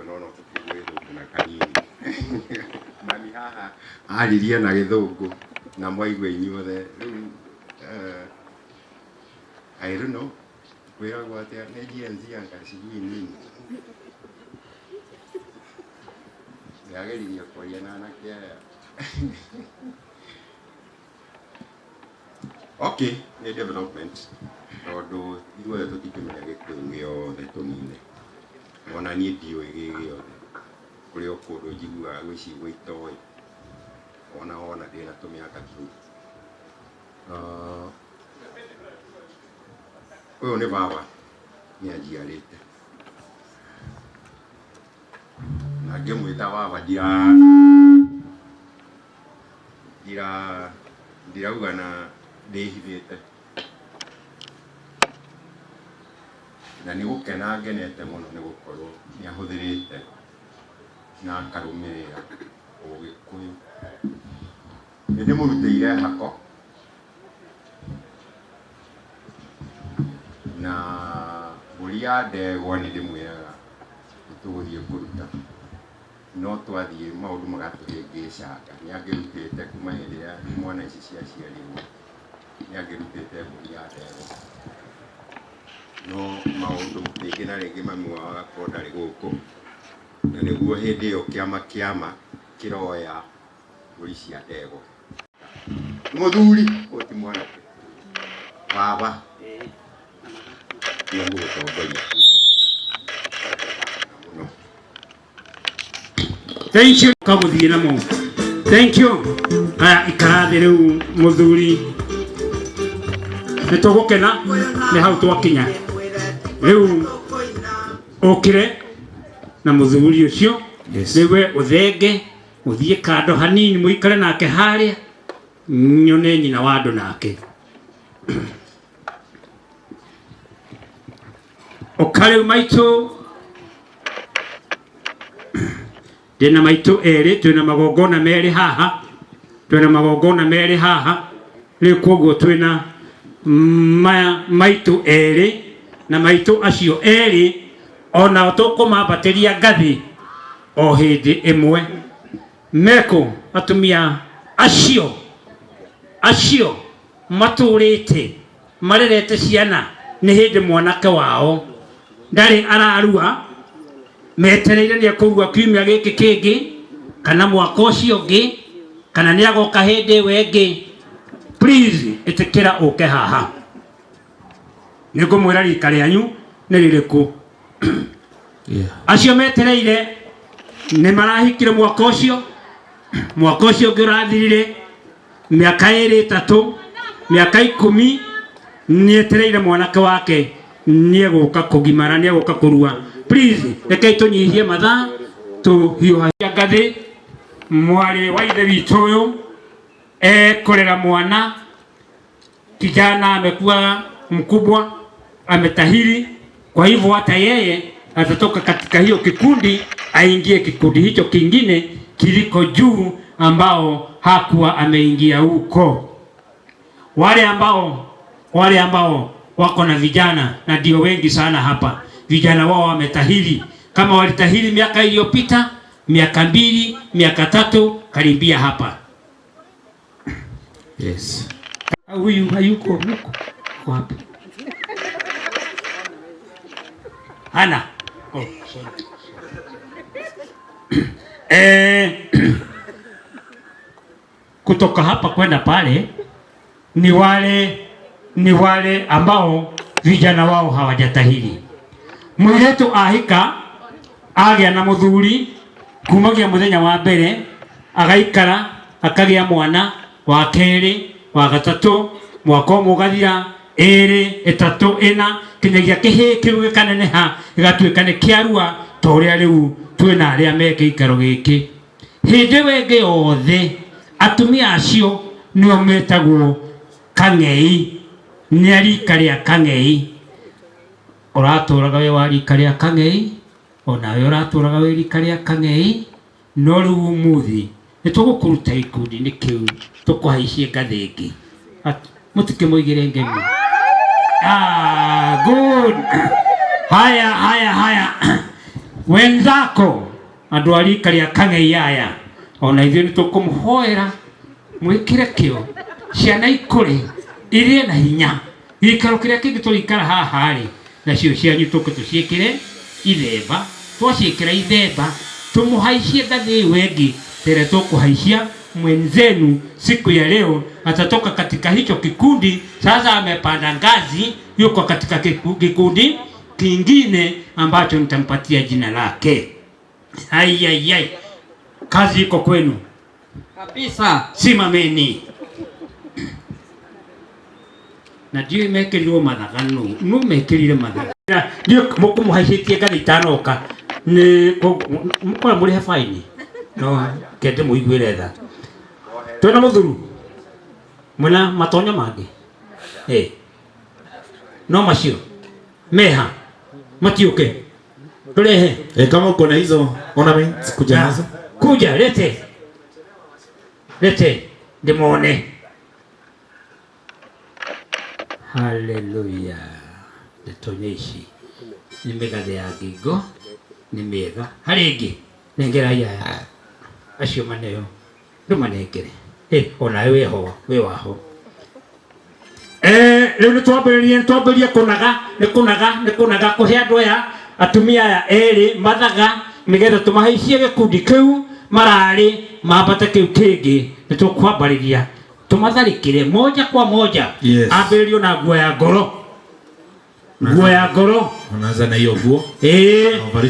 no tukigwetho na kanini. Mami haha ariria na githungu na mwaigwe inyuothe. I don't know. Kwiragwo atia ne GNZ anga sijui nini. Yageriria kwaria na anake aya. Okay, ni development. Tondũ ithuothe tũtikĩmenya Gĩkũyũ gĩothe tũnine. Ona niĩ ndiũĩ gĩothe. Kũrĩ o kũndũ njiguaga gwĩcigwo itoĩ. Ona ndĩna tũmĩaka tu. Ũyũ nĩ baba nĩanjiarĩte. Na ngĩmwĩta baba ndirauga na ndĩhithĩte na nĩ gũkena ngenete mũno nĩ gũkorwo nĩ ahũthĩrĩte na akarũmĩrĩra Ũgĩkũyũ. Nĩ ndĩmũrutĩire hako na mbũri ya ndegwa nĩ ndĩmwĩraga nĩtũgũthiĩ kũruta no twathiĩ maũndũ magatũhĩngĩcanga. Nĩ angĩrutĩte kuma hĩndĩ ĩrĩa mwana ici ciaciarirwo nĩ angĩrutĩte mbũri ya ndegwa no maũndũ rĩngĩ na rĩngĩ mami wao agakorwo ndarĩ gũkũ na nĩguo hĩndĩ ĩyo kĩama kĩroya mbũri cia ndegwa. Mũthuri ũyũ ti mwanake baba nĩ agũgũtongoria. Thank you kaguthie namo. Thank you. Ikarathi riu muthuri. Nitugukena ni hau twakinya. Riu okire na muthuri ucio niwe uthenge uthie kando hanini muikare nake haria nyone nyina wa andu nake. Okare maitu Dena maitu eri twina magongona meri haha. Twina magongona meri haha. Riu koguo twina maitu eri na maitu acio eri ona tukumambatiria ngathi o hindi imwe. Meko atumia acio maturite marerete ciana ni hindi mwanake wao ndari ararua metereire ni akugua kiumia giki kingi kana mwaka ucio ungi kana ni agoka hindi wengi. Please itikira uke haha ningumwira rika rianyu ni ririku. Acio metereire ni marahikire mwaka ucio ungi urathirire miaka iri 3 miaka 10 ni etereire mwanake wake ni eguka kugimara ni eguka kurua. Please rekei tunyihie mathaa tuhiũhagia ngathĩ mwarĩ wa ithe witũ ũyũ kurera mwana kijana amekuwa mkubwa, ametahiri. Kwa hivyo hata yeye atatoka katika hiyo kikundi aingie kikundi hicho kingine kiliko juu ambao hakuwa ameingia huko. Wale ambao wako na vijana, na ndio wengi sana hapa, vijana wao wametahiri. Kama walitahiri miaka iliyopita, miaka 2, miaka 3 karibia hapa. Yes. Huyu hayuko wapi? Hana. Oh, kutoka hapa kwenda pale ni wale ambao vijana wao hawajatahiri. Mwiretu ahika agĩa na muthuri kumagia muthenya wa mbere, agaikara akagĩa mwana wa keri, wa gatatu, mwaka mũgathira, 2, 3, 4 kinyagia kĩhĩ kĩu gĩkaneneha gĩgatuĩka nĩ kĩarua ta ũrĩa rĩu twĩna arĩa me gĩikaro gĩkĩ. Hĩndĩ wengĩ yothe atumia acio nĩo metagwo kang'ei, nĩ rika rĩa kang'ei. Ũratũraga wĩ wa rika rĩa kang'ei, onawe ũratũraga wĩ rika rĩa kang'ei, no rĩu ũmũthĩ nĩtũgũkũruta gĩkundi-inĩ kĩu tũkũhaicie ngathĩ ĩngĩ. Mũtikĩmũigĩre ngemi. Good. Haya. Wenzako andũ a rika rĩa kang'ei aya, ona ithuĩ nĩtũkũmũhoera mwĩkĩre kĩo, ciana ikũre irĩe na hinya. Gĩikaro kĩrĩa kĩngĩ tũrĩikara haha rĩ, nacio cianyu tũciĩkĩre ithemba. Twaciĩkĩra ithemba tumuhaicie ngathĩ ĩyo ĩngĩ, tere tũkũhaicia mwenzenu siku ya leo atatoka katika hicho kikundi. Sasa amepanda ngazi, yuko katika kikundi kingine ambacho nitampatia jina lake. Ai, kazi iko kwenu kabisa. Simameni. Na ndio imekerirwo mathaganu, no mekirire mathaganu, ndio mũkũmũhaicĩtie ngathĩ itanoka nĩ mũkora mũrĩhe faini. No kende mũiguĩre tha. Twena mũthuru mwena matonya mangĩ no macio meha matiuke turehe. Kama uko na hizo ornaments kuja nazo, kuja lete ndimone. Haleluya. Ndetonyeshi ni megathe ya ngingo ni mega harĩ ĩngĩ nengera ya acio maneo ndumanengere. Ona we waho. Rĩu nĩtwambĩrĩrie kũnaga kũhe andũ aya atumia aya erĩ mathaga nĩgetha tũmahaicie gĩkundi kĩu mararĩ mambate kĩu kĩngĩ. Nĩtũkwambĩrĩria tũmatharĩkĩre moja kwa moja. Yes. Ambĩrĩrio na nguo ya ngoro. Unaanza na hiyo nguo.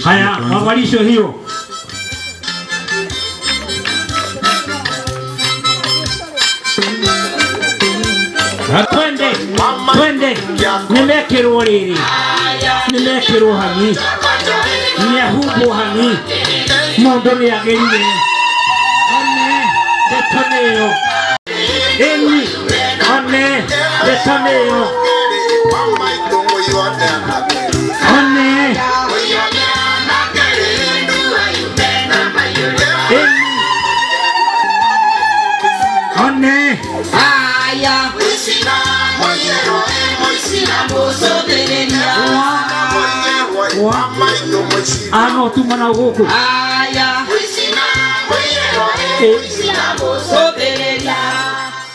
Haya, mavalisho hiyo. Twende nimekirwo rĩrĩ, nimekirwo hani, nĩahumbwo hani, mũndũ nĩagĩrire. Ndetonĩyo ndetonĩyo ano tumana gũkũ.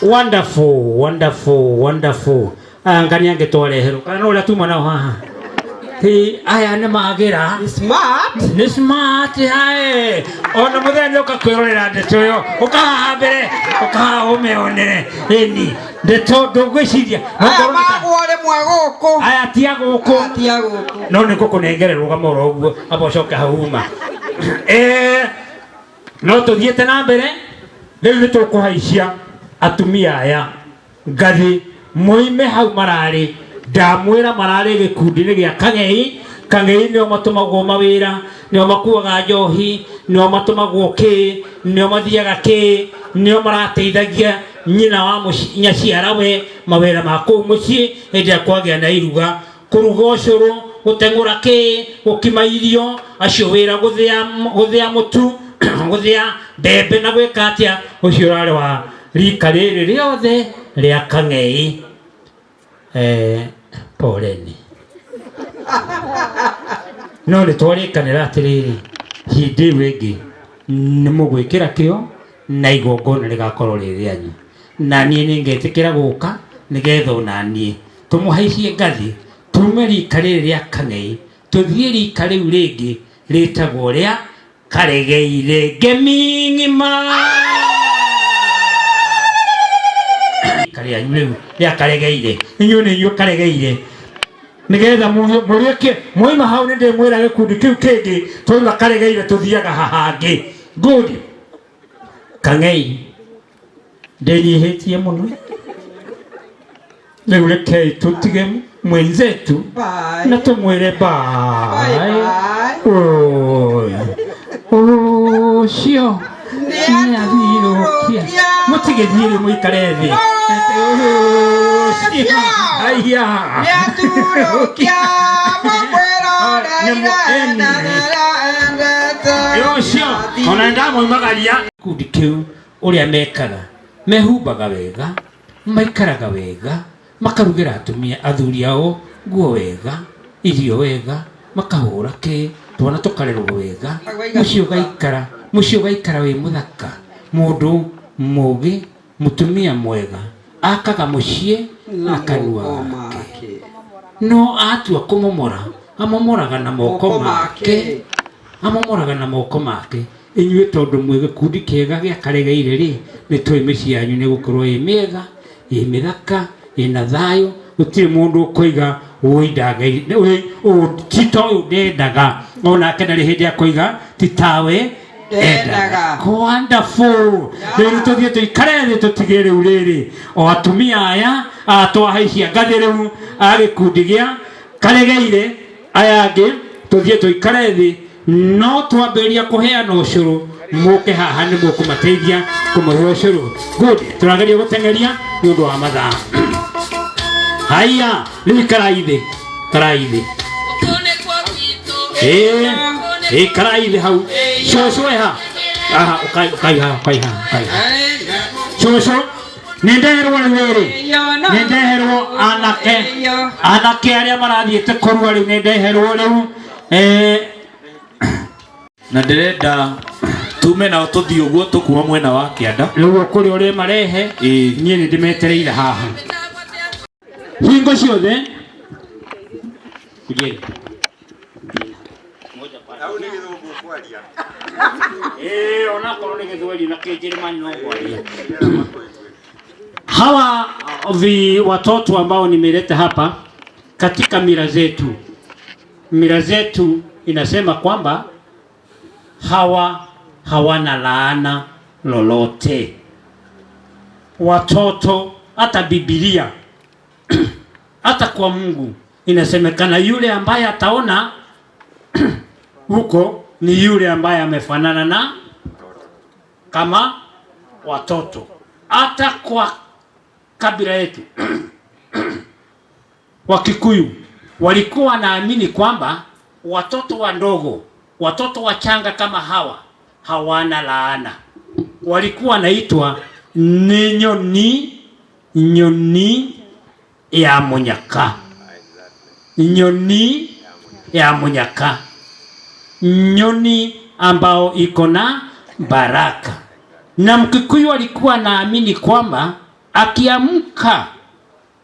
Wonderful. Ngani angetwareherwo kana ũrĩa tumana haha. Aya nĩ magĩra. Nĩ smart hae. Ona mũthenya ũkakwĩrorera ndeto ĩyo. Ũkahaha mbere, ũkahaha ũmeonere. Ndeto ndũgwĩciria. Magwo rĩmwe gũkũ. Aya tia gũkũ. No nĩ gũkũnengererwo gamora ũguo. Abocoka hauma. No tũthiĩte na mbere. Rĩu nĩtũkũhaicia atumia aya ngathĩ moime hau mararĩ. Ndamwĩra mararĩ gĩkundi-inĩ gĩa kang'ei. Kang'ei nĩo matũmagwo mawĩra, nĩo makuaga njohi, nĩo matũmagwo nĩo mathiaga nĩo marateithagia nyina wa nyaciara we mawera ma kuu mucii hindi ya kwagĩa na iruga kuruga ucuru guteng'ura ki gukima irio acio wira guthia mutu guthia mbembe na gwika atia ucio rari wa rika riri riothe ria Kang'ei poleni no nĩ twarĩkanĩra atĩrĩrĩ hĩndĩ ĩyo ĩngĩ nĩ mũgwĩkĩra kĩo na igongona rĩgakorwo rĩ rĩanyu na niĩ nĩ ngetĩkĩra gũka nĩgetha ona niĩ tũmũhaicie ngathĩ tume rika rĩrĩ rĩa Kang'ei tũthiĩ rika rĩu rĩngĩ rĩtagwo rĩa Karegeire ngemi ng'ima rika rĩanyu rĩu rĩa Karegeire inyuĩ nĩ inyuĩ Karegeire nigetha mũrĩke moima hau nĩ ndĩmwĩra gĩkundi kĩu kĩngĩ twauma Karegeire tũthiaga hahangĩ good Kang'ei ndĩnyihĩtie mũno rĩu rekei tũtige mwenzetu na tũmwĩre bye ũcio nĩathirũkia mũtigĩthiĩ mũikare thĩ aya ũcio ona ndamoimagaria gĩkundi kĩu ũrĩa mekaga mehumbaga wega maikaraga wega makarugĩra atumia athuri ao nguo wega irio wega makahũra kĩ twana tũkarerwo wega mũciĩ ũgaikara wĩ mũthaka mũndũ mũgĩ mũtumia mwega akaga mũciĩ na kanua gake no atua kũmomora amomoraga na moko make inyuĩ tondũ mwĩ gĩkundi kĩega gĩa Karegeire rĩ nĩ tũĩ mĩciĩ yanyu nĩ gũkorwo ĩ mĩega ĩ mĩthaka ĩna thayũ gũtirĩ mũndũ ũkũiga tito ũyũ ndendaga onake ndarĩ hĩndĩ ya kũiga titawe endaga wonderful rĩu tũthiĩ tũikare thĩ tũtige rĩu rĩrĩ o atumia aya atwahaicia ngathĩ rĩu a gĩkundi gĩa Karegeire aya angĩ tũthiĩ tũikare thĩ no twambĩrĩria kũheana ũcũrũ mũke haha nĩ mũkũmateithia kũmũhe ũcũrũ good tũrageria gũteng'eria nĩ ũndũ wa mathaa haya rĩu karaithĩ karaithĩ hau cũcũ eha aha ũkaiha cũcũ nĩndeherwo rĩrĩ nĩndeherwo anake arĩa marathiĩte kũrua rĩu nĩndeherwo rĩu na ndĩrenda tume nao tũthiĩ ũguo tũkuma mwena wa kĩanda rĩu kũrĩ ũrĩa marehe niĩ nĩ ndĩmetereire haha hingo ciothe hawa watoto ambao nimeleta hapa katika mila zetu inasema kwamba hawana laana lolote watoto. Hata Biblia hata kwa Mungu inasemekana yule ambaye ataona huko ni yule ambaye amefanana na kama watoto. Hata kwa kabila yetu Wakikuyu walikuwa naamini kwamba watoto wadogo, watoto wachanga kama hawa hawana laana. Walikuwa naitwa nyoni ya munyaka. Nyoni ya munyaka, nyoni ambao iko na baraka. Na Mkikuyu alikuwa naamini kwamba akiamka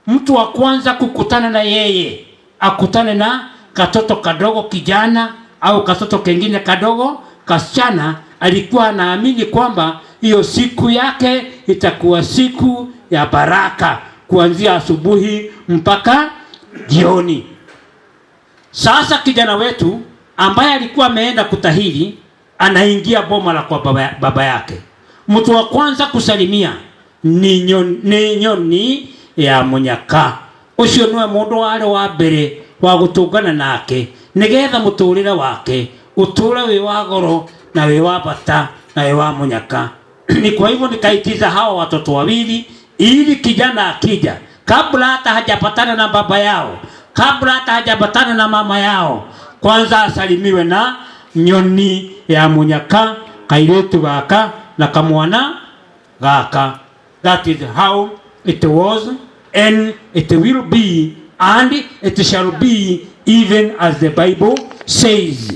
mtu wa kwanza kukutana na yeye akutane na katoto kadogo kijana au katoto kengine kadogo kasichana, alikuwa naamini kwamba hiyo siku yake itakuwa siku ya baraka kuanzia asubuhi mpaka jioni. Sasa kijana wetu ambaye alikuwa ameenda kutahiri anaingia boma la kwa baba yake. Mtu wa kwanza kusalimia ni nyoni ya munyaka. Ucio niwe mundu wale wa mbere wa gutungana nake nigetha muturire wake uture wi wa goro na wi wa bata na wi wa munyaka. Ni kwa hivyo nikaitiza hawa watoto wawili ili kijana akija, kabla hata hajapatana na baba yao, kabla hata hajapatana na mama yao, kwanza asalimiwe na nyoni ya munyaka, kairetu gaka na kamwana gaka. That is how it was, and it will be, and it shall be, even as the Bible says.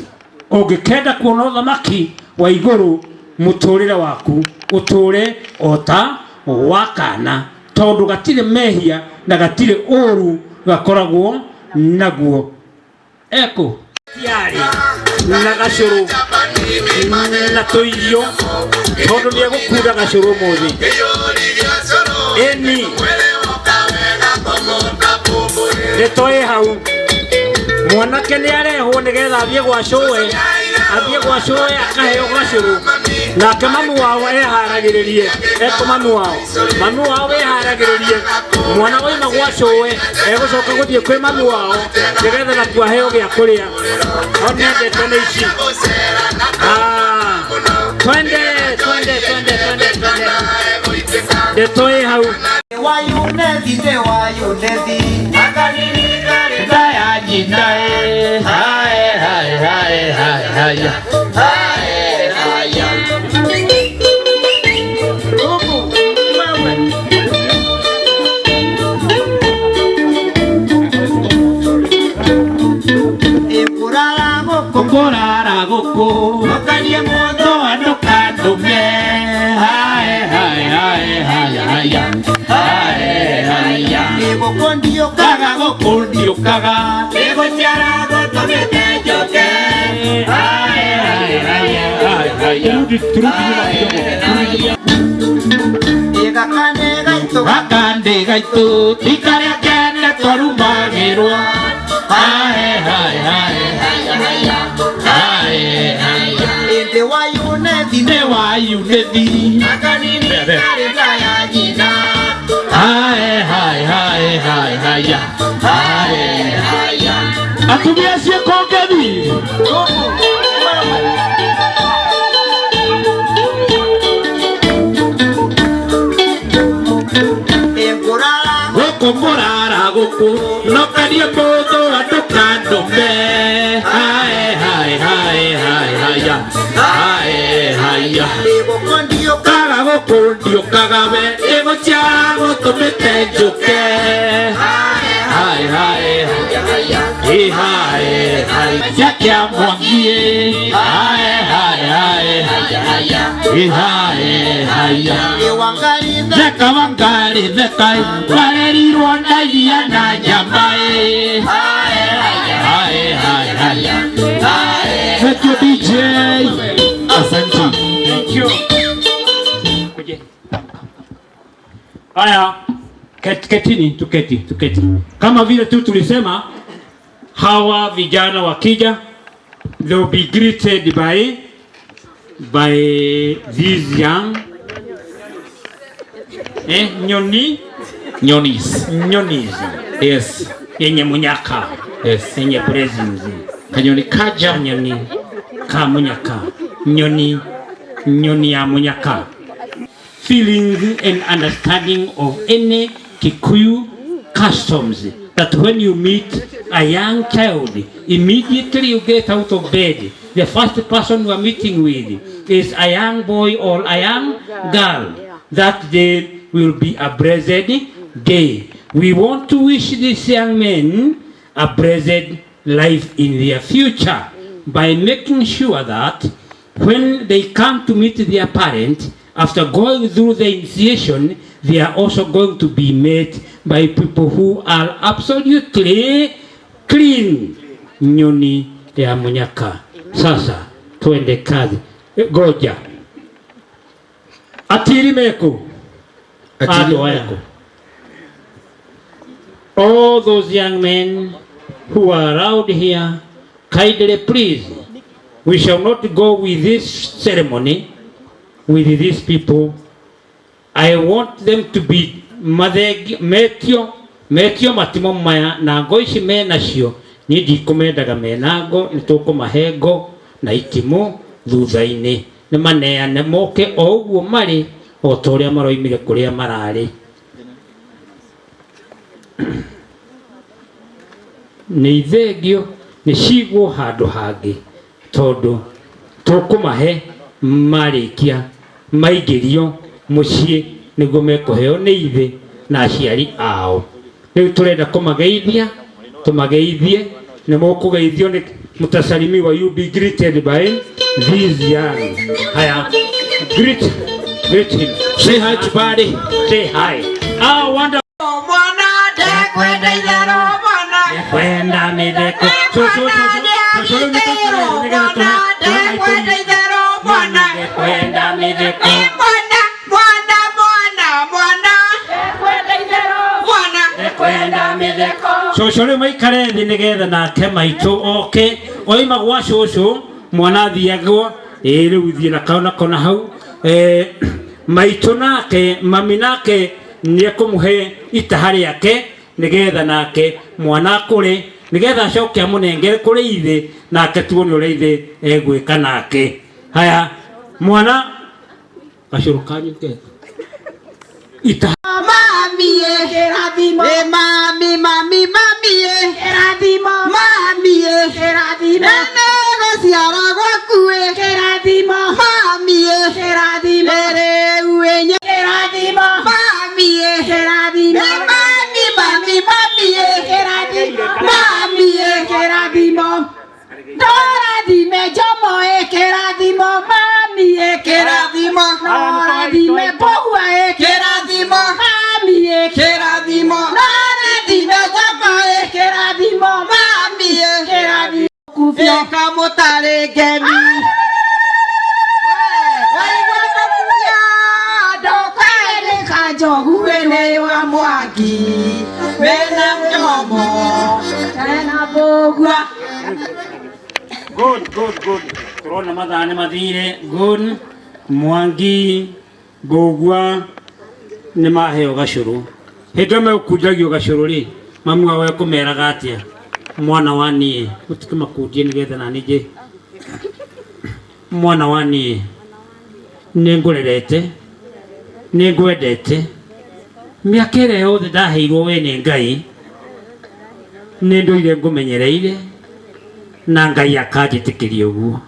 Ungikenda kuona uthamaki wa iguru muturire waku uture ota wakana, tondu gatire mehia na gatire uru gakoragwo naguo. Eko tiari na gacuru na toirio tondu ni egukura gacuru muthi eni nitoe hau mwanake ni arehwo nigetha athie gwa coe, athie gwa coe akaheo gacuru, nake mamu wao eharagiririe. Eko mamu wao eharagiririe mwana woima gwa coe egucoka guthie kwi mamu wao nigetha nakuo aheo gia kuria. Onendete ni ici twende nitoe hau wayunethi akanirikare jinae hae Kurara goko okarie moto andoka ndume ego kondio kaga ego tiara goto metejoke Gakande gaitu tikare kene torumagirwa ende wayunethi akanirikare jina atumia cieko ngethi goko murara guku nokarie mundu anduka ndume kaga gukundio kagawe ego ciara gutumite njuke ciakia mwangie theka wangari thekai warerirwo ndaithia na njambae. Thank you DJ. Asante. Thank you. Haya, ketini, tuketi. Kama vile tu tulisema, hawa vijana wakija, they will be greeted by these young nyonis. Yes. Yenye munyaka. Yes. Yenye presence. Kanyoni kaja nyoni ka munyaka. Nyoni ya munyaka. Feelings and understanding of any Kikuyu customs, that when you meet a young child, immediately you get out of bed, the first person you are meeting with is a young boy or a young girl. That day will be a blessed day. We want to wish these young men a blessed life in their future by making sure that when they come to meet their parent, after going through the initiation, they are also going to be met by people who are absolutely clean. Nyoni ya munyaka. Sasa tuende kazi. Goja. Atiri meko. Ado yako. All those young men who are around here, kindly please, we shall not go with this ceremony with these people. I want them to be metio matimo maya na goishi mena shio ni dikumendaga menago nituko mahego na itimo thuthaini ni maneane moke o uguo mari o toria maroimire kuria marari nĩ ithengio nĩ cigwo handũ hangĩ tondũ tũkũmahe marĩkia maingĩrio mũciĩ nĩguo mekũheo nĩ ithe na aciari ao. Rĩu tũrenda kũmageithia, tũmageithie, nĩ mũkũgeithio nĩ mũtasalimi wa you be greeted by these young. Haya, greet him. Say hi to buddy. Say hi. Ah, wonderful. Mwana ndekwenda itherũ mwana Kwenda mitheko. ndekwenda itherũ mwana Kwenda mitheko. Kwenda mitheko. Cũcũ rĩu maikare thĩ nĩgetha nake maitũ oke. Oima gwa cũcũ mwana athiagwo rĩu thiĩ na kona hau. Maitũ nake mami nake nĩekũmũhe itaha rĩake nĩgetha nake mwana akũre nĩgetha acoke amũnengere kũrĩ ithe nake tuone ũrĩa ithe egwĩka nake. Haya mwana gacũrũ kanyu ke itaha mami kerathimo mami kerathimo mami kerathimo gũciara gwaku kerathimo mami kerathimo rĩu kerathimo mami kerathimo mami kerathimo mami kerathimo ndorathime jomo kerathimo mami kerathimo ndorathime pogwa kerathimo mami kerathimo ndorathime jomo kerathimo mami kerathimo kufyo kamutare ngemi Joguene wa mwaki wena mjomo tena bogwa. Good. Turona mathane mathire. Good. Mwangi Bogwa nĩ maheo gacũrũ. Hĩndĩ ĩmwe ũkundagio gacũrũ rĩ, mami wao ekũmeraga atĩa? Mwana wa niĩ mũtikĩmakundie nĩgetha na niĩ mwana wa niĩ nĩngũrerete nĩngwendete mĩaka ĩrĩa yothe ndaheirwo we nĩ Ngai nĩ ndũire ngũmenyereire na Ngai akanjĩtĩkĩria ũguo.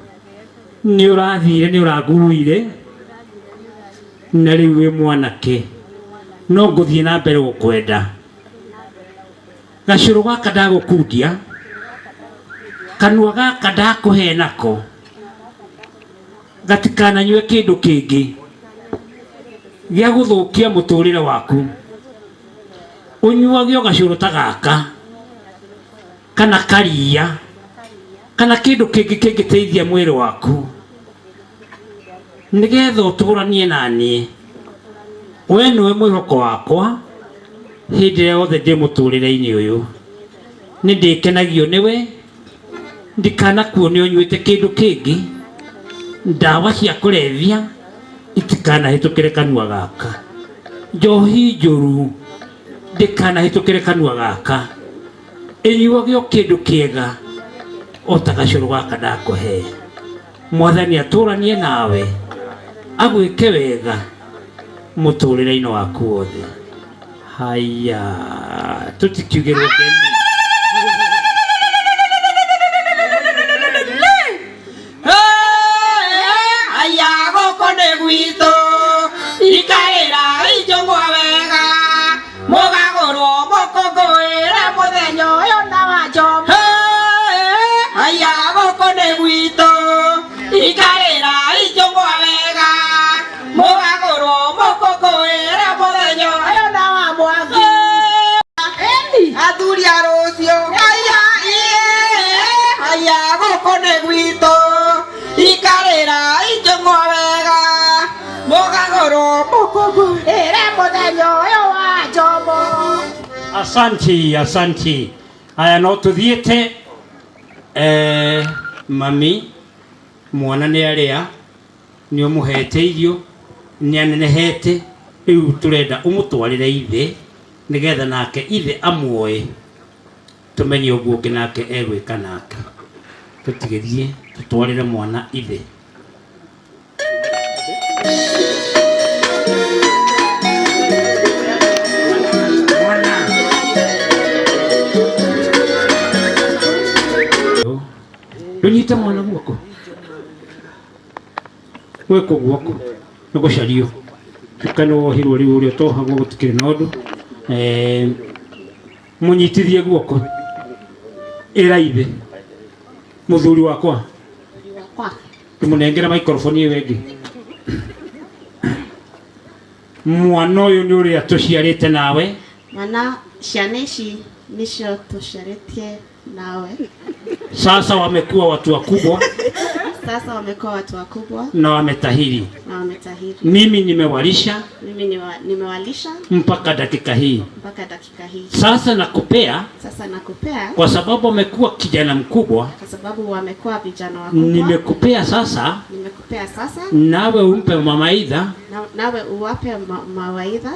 Nĩ ũrathire nĩ ũranguruire na rĩu wĩ mwanake no ngũthiĩ na mbere gũkwenda. Gacũrũ gaka ndagũkundia kanua gaka ndakũhe nako gatikananyue kĩndũ kĩngĩ gĩa gũthũkia mũtũrĩre waku. Ũnyuage gacũrũ ta gaka kana karia kana kĩndũ kĩngĩ kĩngĩteithia mwĩrĩ waku nĩgetha ũtũranie na niĩ. We nĩwe mwĩhoko wakwa hĩndĩ ĩrĩa yothe ndĩ mũtũrĩre-inĩ ũyũ. Nĩ ndĩkenagio nĩwe, ndikanakuone ũnyuĩte kĩndũ kĩngĩ, ndawa cia kũrebia itikanahĩtũkĩre kanua gaka, njohi njũru ndĩkanahĩtũkĩre kanua gaka. Ĩnyuage o kĩndũ kĩega o ta gacũrũ gaka ndakũhe. Mwathani atũranie nawe agwĩke wega mũtũrĩre-inĩ waku wothe. Haya tũtikiugĩrwo ngemi. Aya gũkũ nĩ gwitũ ikaĩra ijũngwo wega mũgagũrwo mũkũngũĩre mũthenya ũyũ na wa njomo. Aya gũkũ nĩ gwitũ ikaĩra ijũngwo wega mũgagũrwo mũkũngũĩre mũthenya ũyũ na wa mwangi. Athuri a rũciũ aya gũkũ nĩ gwitũ ikarĩra ijũngwo wega mũgagũrwo mũkũngũĩre mũthenya ũyũ wa njomo. Asanti. Haya no tuthiĩte. Mami mwana nĩ arĩa nĩ ũmũhete irio nĩ anenehete, rĩu tũrenda ũmũtwarĩre ithe nĩgetha nake ithe amuoe tũmenye ũguo ũngĩ nake egwĩka nake. Tũtigĩthiĩ tũtwarĩre mwana ithe. nyite mwana guoko gweko guoko no gucario tukano wohirwo riu uri tohagwo gutikire na undu munyitithie guoko iraithe muthuri wakwa tumunengera microphone iyo wengi mwana uyu ni uri atuciarite nawe Mwana ciana ici nicio tuciarĩtie nawe. Sasa wamekuwa watu wakubwa. Sasa wamekuwa watu wakubwa Na wametahiri. Na wametahiri. Mimi nimewalisha. Mimi nimewalisha mpaka dakika hii. Mpaka dakika hii. Sasa nakupea. Sasa nakupea. Kwa sababu wamekuwa kijana mkubwa. Kwa sababu wamekuwa vijana wakubwa. Nimekupea sasa. Nimekupea sasa. Nawe umpe mawaidha. Nawe uwape mawaidha.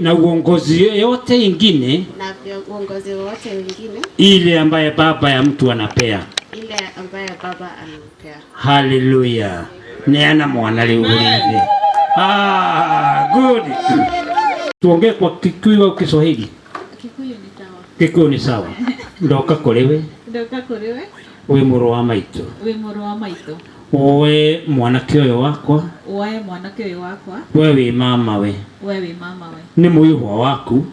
Na uongozi yote ingine. Na uongozi wote wengine. Ile ambaye baba ya mtu anapea. Ile ambaye baba anampea. Hallelujah. Neana mwana leo hivi. Good. Tuongee kwa Kikuyu au Kiswahili? Kikuyu ni sawa. Kikuyu ni sawa. Ndoka kolewe. Ndoka kolewe. We muru wa maitu. We muru wa maitu. Owe mwanake uyu wakwa. Owe mwanake uyu wakwa. Wewe mama we. Wewe mama we. Ni muihwa waku.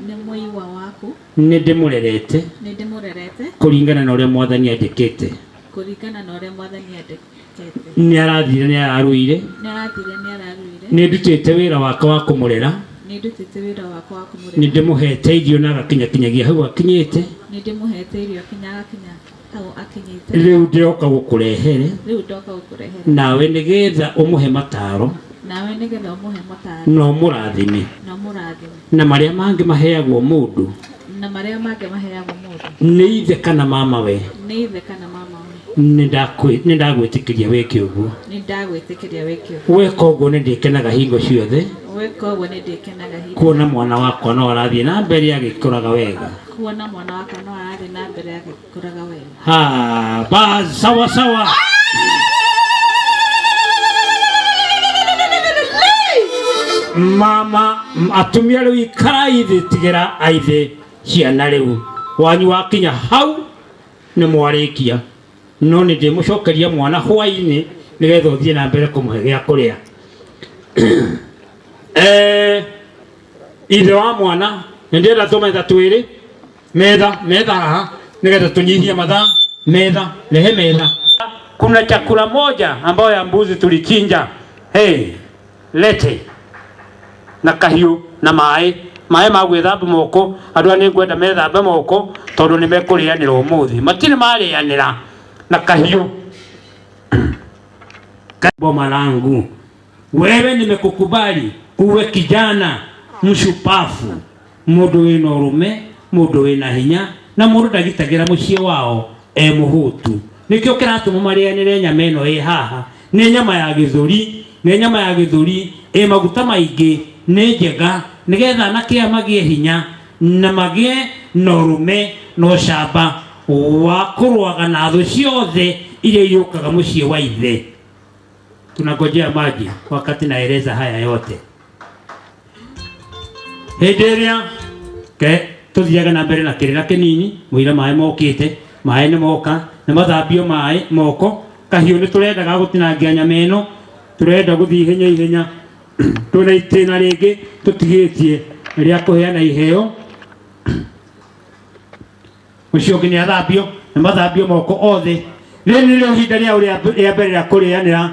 Ni muihwa waku. Ni ndimurerete. Ni ndimurerete. Kuringana na uria mwathani andikite. Kuringana na uria mwathani andikite. Ni arathire ni araruire. Ni arathire ni araruire. Ni ndutite wira wake wa kumurera. Ni ndutite wira wake wa kumurera. Ni ndimuhete irio na gakinyakinyagia hau akinyite. Ni ndimuhete irio kinyakinya hau akinyite. Riu ndoka gukurehere. Riu ndoka gukurehere. Nawe nigetha umuhe mataro. Nawe nigetha umuhe mataro. No murathime. No murathime. Na maria mangi maheagwo mundu. Na maria mangi maheagwo mundu. Ni ithe kana mama we. Ni ithe kana mama we. Nindagwitikiria wiki uguo. Nindagwitikiria wiki uguo. Weka uguo nindikenaga hingo ciothe. Weka uguo nindikenaga hingo. Kuona mwana wakwa no arathie na mbere agikuraga wega. Kuona mwana wakwa no arathie na mbere agikuraga wega. Sawa sawa. Mama atumia riu ikarai thi tigera aithe ciana riu wanyu wakinya hau ni mwarikia no ni ndimucokeria mwana hwaini nigetha uthie na mbere kumuhe gya kuria. Ithe wa mwana ndirenda tumetha twiri metha haha nigetha tunyihie mathaa metha lehe metha. Kuna chakula moja ambayo ya mbuzi tulichinja. Lete na kahiu na mai ma gwithamba moko andua ni ngwenda methambe moko tondu ni mekurianira umuthi matire marianira na kahiu. Boma langu wewe nimekukubali uwe kijana mshupafu, mundu wina urume, mundu wina hinya na mundu ndagitagira mucie wao muhutu. Nikio kiratuma marianire nyama ino haha ni nyama ya githuri, ni nyama ya githuri maguta maingi ni njega nigetha anake magie hinya na magie na urume no camba wa kurwaga na thu ciothe iria irukaga mucie wa ithe. Tunangojea maji wakati naeleza haya yote. Hederia tuthiaga na mbere na kirira kinini mwira mai mokite mai ni moka na mathambio mai moko kahiu ni turendaga gutinangia nyama ino turenda guthii ihenya tuna itena ringi tutigitie ria kuheana iheo ucio nginya athambio na mathambio moko othe. Riu ni rio hinda ria mbere ria kurianira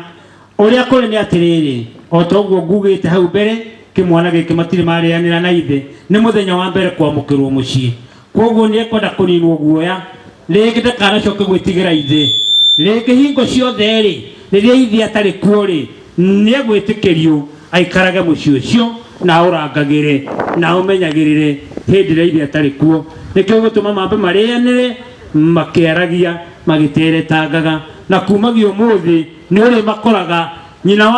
uria kuri ni atiriri o toguo ngugite hau mbere kimwana giki matire marianira na ithe ni muthenya wa mbere kwamukirwo mucii koguo ni ekwenda kuninwo guoya ringi ndakanacoke gwitigira ithe ringi hingo ciothe ri riria ithe atari kuo ri ni egwitikirio aikarage mucii ucio na urangagire na umenyagirire hindi ria ithe atari kuo. Nikio gutuma mambe marianire makiaragia magiteretangaga na kumagio umuthi ni uri makoraga nyina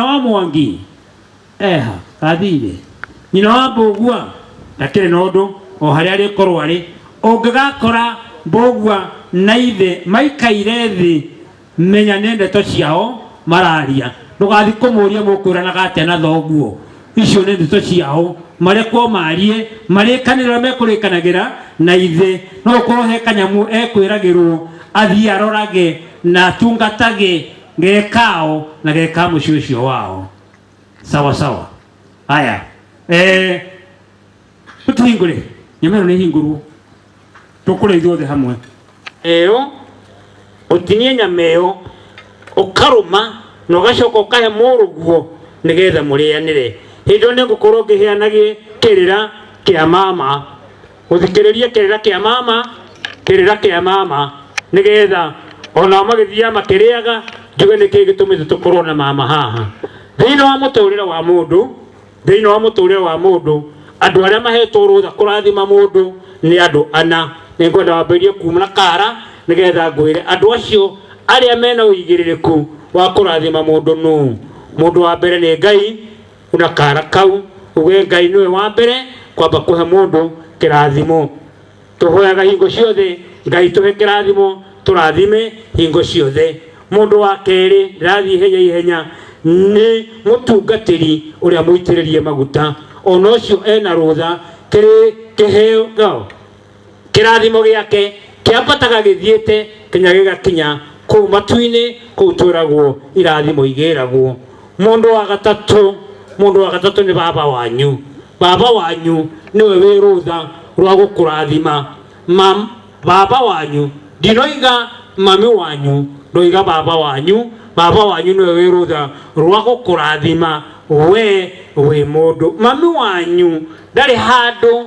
wa Mwangi kathire nyina wa Mbugua ndakire na undu o haria ari korwo ari ungigakora Mbugua na ithe maikaire thi menya ni ndeto ciao mararia ndugathi kumuria mukwiranaga atia na thoguo icio ni ndeto ciao marekwo marie kanira mekurikanagira na ithe no korwo he kanyamu ekwiragirwo athii arorage na tungatage gekao na geka muciĩ ũcio wao. Sawa sawa. Haya, tuhingũre nyamero nĩ hingũrwo tũkũrĩa ithuothe hamwe ũtinie nyama ĩyo ũkarũma na ũgacoka ũkahe mũrũguo nĩgetha mũrĩanĩre. Hĩndĩ ĩyo nĩngũkorwo ngĩheanagia kĩrĩra kĩa mama, gũthikĩrĩria kĩrĩra kĩa mama nĩgetha ona magĩthiaga makĩrĩaga njuge nĩkĩĩ gĩtũmĩte tũkorwo na mama haha. Thĩinĩ wa mũtũrĩre wa mũndũ andũ arĩa mahetwo rũtha kũrathima mũndũ nĩ andũ ana. Nĩngwenda wambĩrĩrie kuma na kara nĩgetha ngwĩre andũ acio arĩa mena ũigĩrĩrĩku wa kũrathima mũndũ nũ. Mũndũ wa mbere nĩ Ngai na kara kau uge Ngai nĩwe wa mbere kwamba kũhe mũndũ kĩrathimo. Tũhoyaga hingo ciothe Ngai tũhe kĩrathimo, tũrathime hingo ciothe. Mũndũ wa kerĩ ndĩrathiĩ ihenya nĩ mũtungatĩri ũrĩa mũitĩrĩrie maguta. Ona ũcio ena rũtha kĩheo kĩrathimo gĩake kĩambataga gĩthiĩte kinya gĩgakinya kũu matu-inĩ, kũu twĩragwo irathimo igĩragwo. Mũndũ wa gatatũ nĩ baba wanyu. Baba wanyu nĩwe wĩ rũtha rwa gũkũrathima. Baba wanyu, ndinoiga mami wanyu, ndoiga baba wanyu. Baba wanyu nĩwe wĩ rũtha rwa gũkũrathima we wĩ mũndũ. Mami wanyu ndarĩ handũ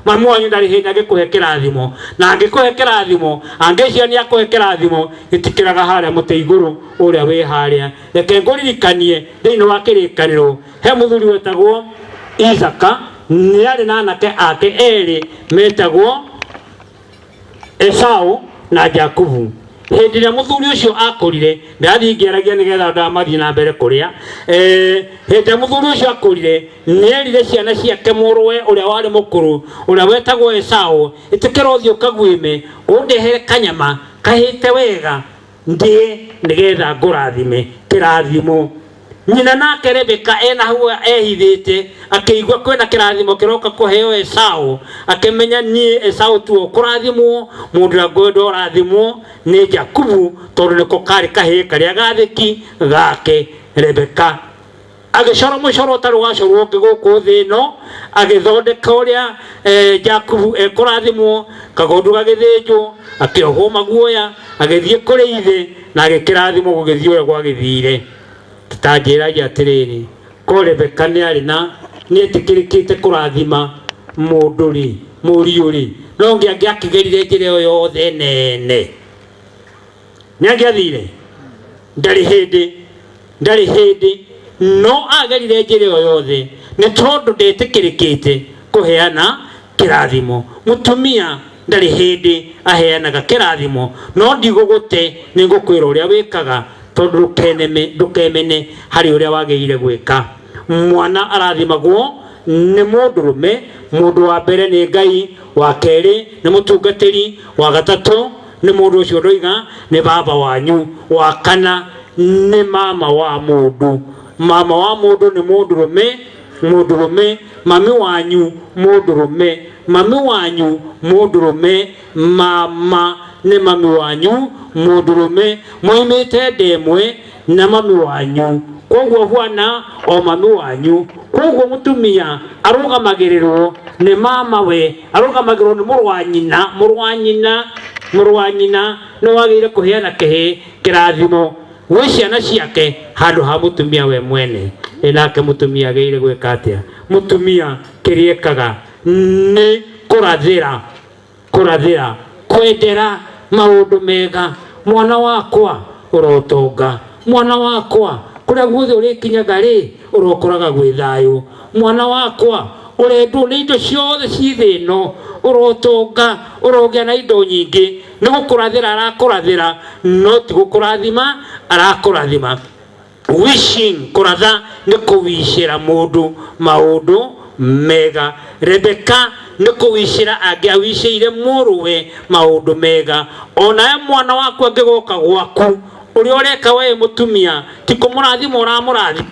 mami wanyu ndarĩ hĩndĩ angĩkũhe kĩrathimo, na angĩkũhe kĩrathimo angĩcia nĩ akũhe kĩrathimo gĩtikĩraga harĩa mũtĩ igũrũ ũrĩa wĩ harĩa. Reke ngũririkanie thĩinĩ wa kĩrĩkanĩro he mũthuri wetagwo Isaka, nĩ arĩ na anake ake erĩ metagwo Esau na Jakubu. Hĩndĩ ĩrĩa mũthuri ũcio akũrire, ndathiĩ ngĩaragia nĩgetha ndamathiĩ na mbere kũrĩa. Hĩndĩ ĩrĩa mũthuri ũcio akũrire nĩerire ciana ciake mũrũwe ũrĩa warĩ mũkũrũ ũrĩa wetagwo Esau, ĩtĩkĩra ũthiĩ ũkaguĩme ũndehere kanyama kahĩte wega ndĩe nĩgetha ngũrathime kĩrathimo. Nyina nake Rebeka ena hau ehithĩte akĩigua kwĩna kĩrathimo kĩroka kũheo Esau, akĩmenya niĩ Esau tu kũrathimwo, mũndũ ũrĩa ngwenda ũrathimwo nĩ Jakubu tondũ nĩko karĩ kahĩĩ karĩa gathĩki gake. Rebeka agĩcora mũcoro ũtarĩ wacorwo ũngĩ gũkũ thĩ ĩno, agĩthondeka ũrĩa Jakubu ekũrathimwo, kagondu gagĩthĩnjwo, akĩohwo maguoya, agĩthiĩ kũrĩ ithe na agĩkĩrathimwo gũgĩthiĩ ũrĩa gwagĩthire. Tanjĩragia atĩrĩrĩ, ko Rebeka nĩetĩkĩrĩkĩte kũrathima mũndũ rĩ, mũriũ rĩ, no angĩakĩgerire njĩra ĩyo yothe nene nĩangĩathire? Ndarĩ hĩndĩ no agerire njĩra ĩyo yothe nĩ tondũ ndetĩkĩrĩkĩte kũheana kĩrathimo. Mũtumia ndarĩ hĩndĩ aheanaga kĩrathimo, no ndigũgũte nĩngũkwĩra ũrĩa wĩkaga tondũ ndũkemene harĩ ũrĩa wagĩrĩire gwĩka. Mwana arathimagwo nĩ mũndũrũme. Mũndũ wa mbere nĩ Ngai, wa kerĩ nĩ mũtungatĩri, wa gatatũ nĩ mũndũ ũcio ndoiga nĩ baba wanyu, wa kana nĩ mama wa mũndũ. Mama wa mũndũ nĩ mũndũrũme. Mami wanyu mũndũrũme. Mami wanyu mũndũrũme. Mama nĩ mami wanyu mũndũrũme. Moimĩte ndemwe na mami wanyu, koguo huana o mami wanyu. Koguo mũtumia arũgamagĩrĩrwo nĩ mama we, arũgamagĩrĩrwo nĩ mũrũ wa nyina nĩ wagĩrĩire kũheana kĩrathimo gwĩ ciana ciake handũ ha mũtumia we mwene. Nake mũtumia agĩrĩire gwĩka atĩa? Mũtumia kĩrĩa ekaga nĩ kũrathĩra, kwendera maũndũ mega. Mwana wakwa ũrotonga, mwana wakwa kũrĩa guothe ũrĩkinyaga rĩ ũrokoraga gwĩ thayũ. Mwana wakwa ũrendwo nĩ indo ciothe ci thĩ ĩno, ũrotonga, ũrogĩa na indo nyingĩ. Nĩ gũkũrathĩra arakũrathĩra, no ti gũkũrathima arakũrathima. Wishing, kũratha nĩ kũwicĩra mũndũ maũndũ mega. Rebeka nĩ kũwicĩra angĩawicĩire mũrũwe maũndũ mega. Onawe mwana waku angĩgoka gwaku, ũrĩa ũreka we mũtumia ti kũmũrathima ũramũrathima,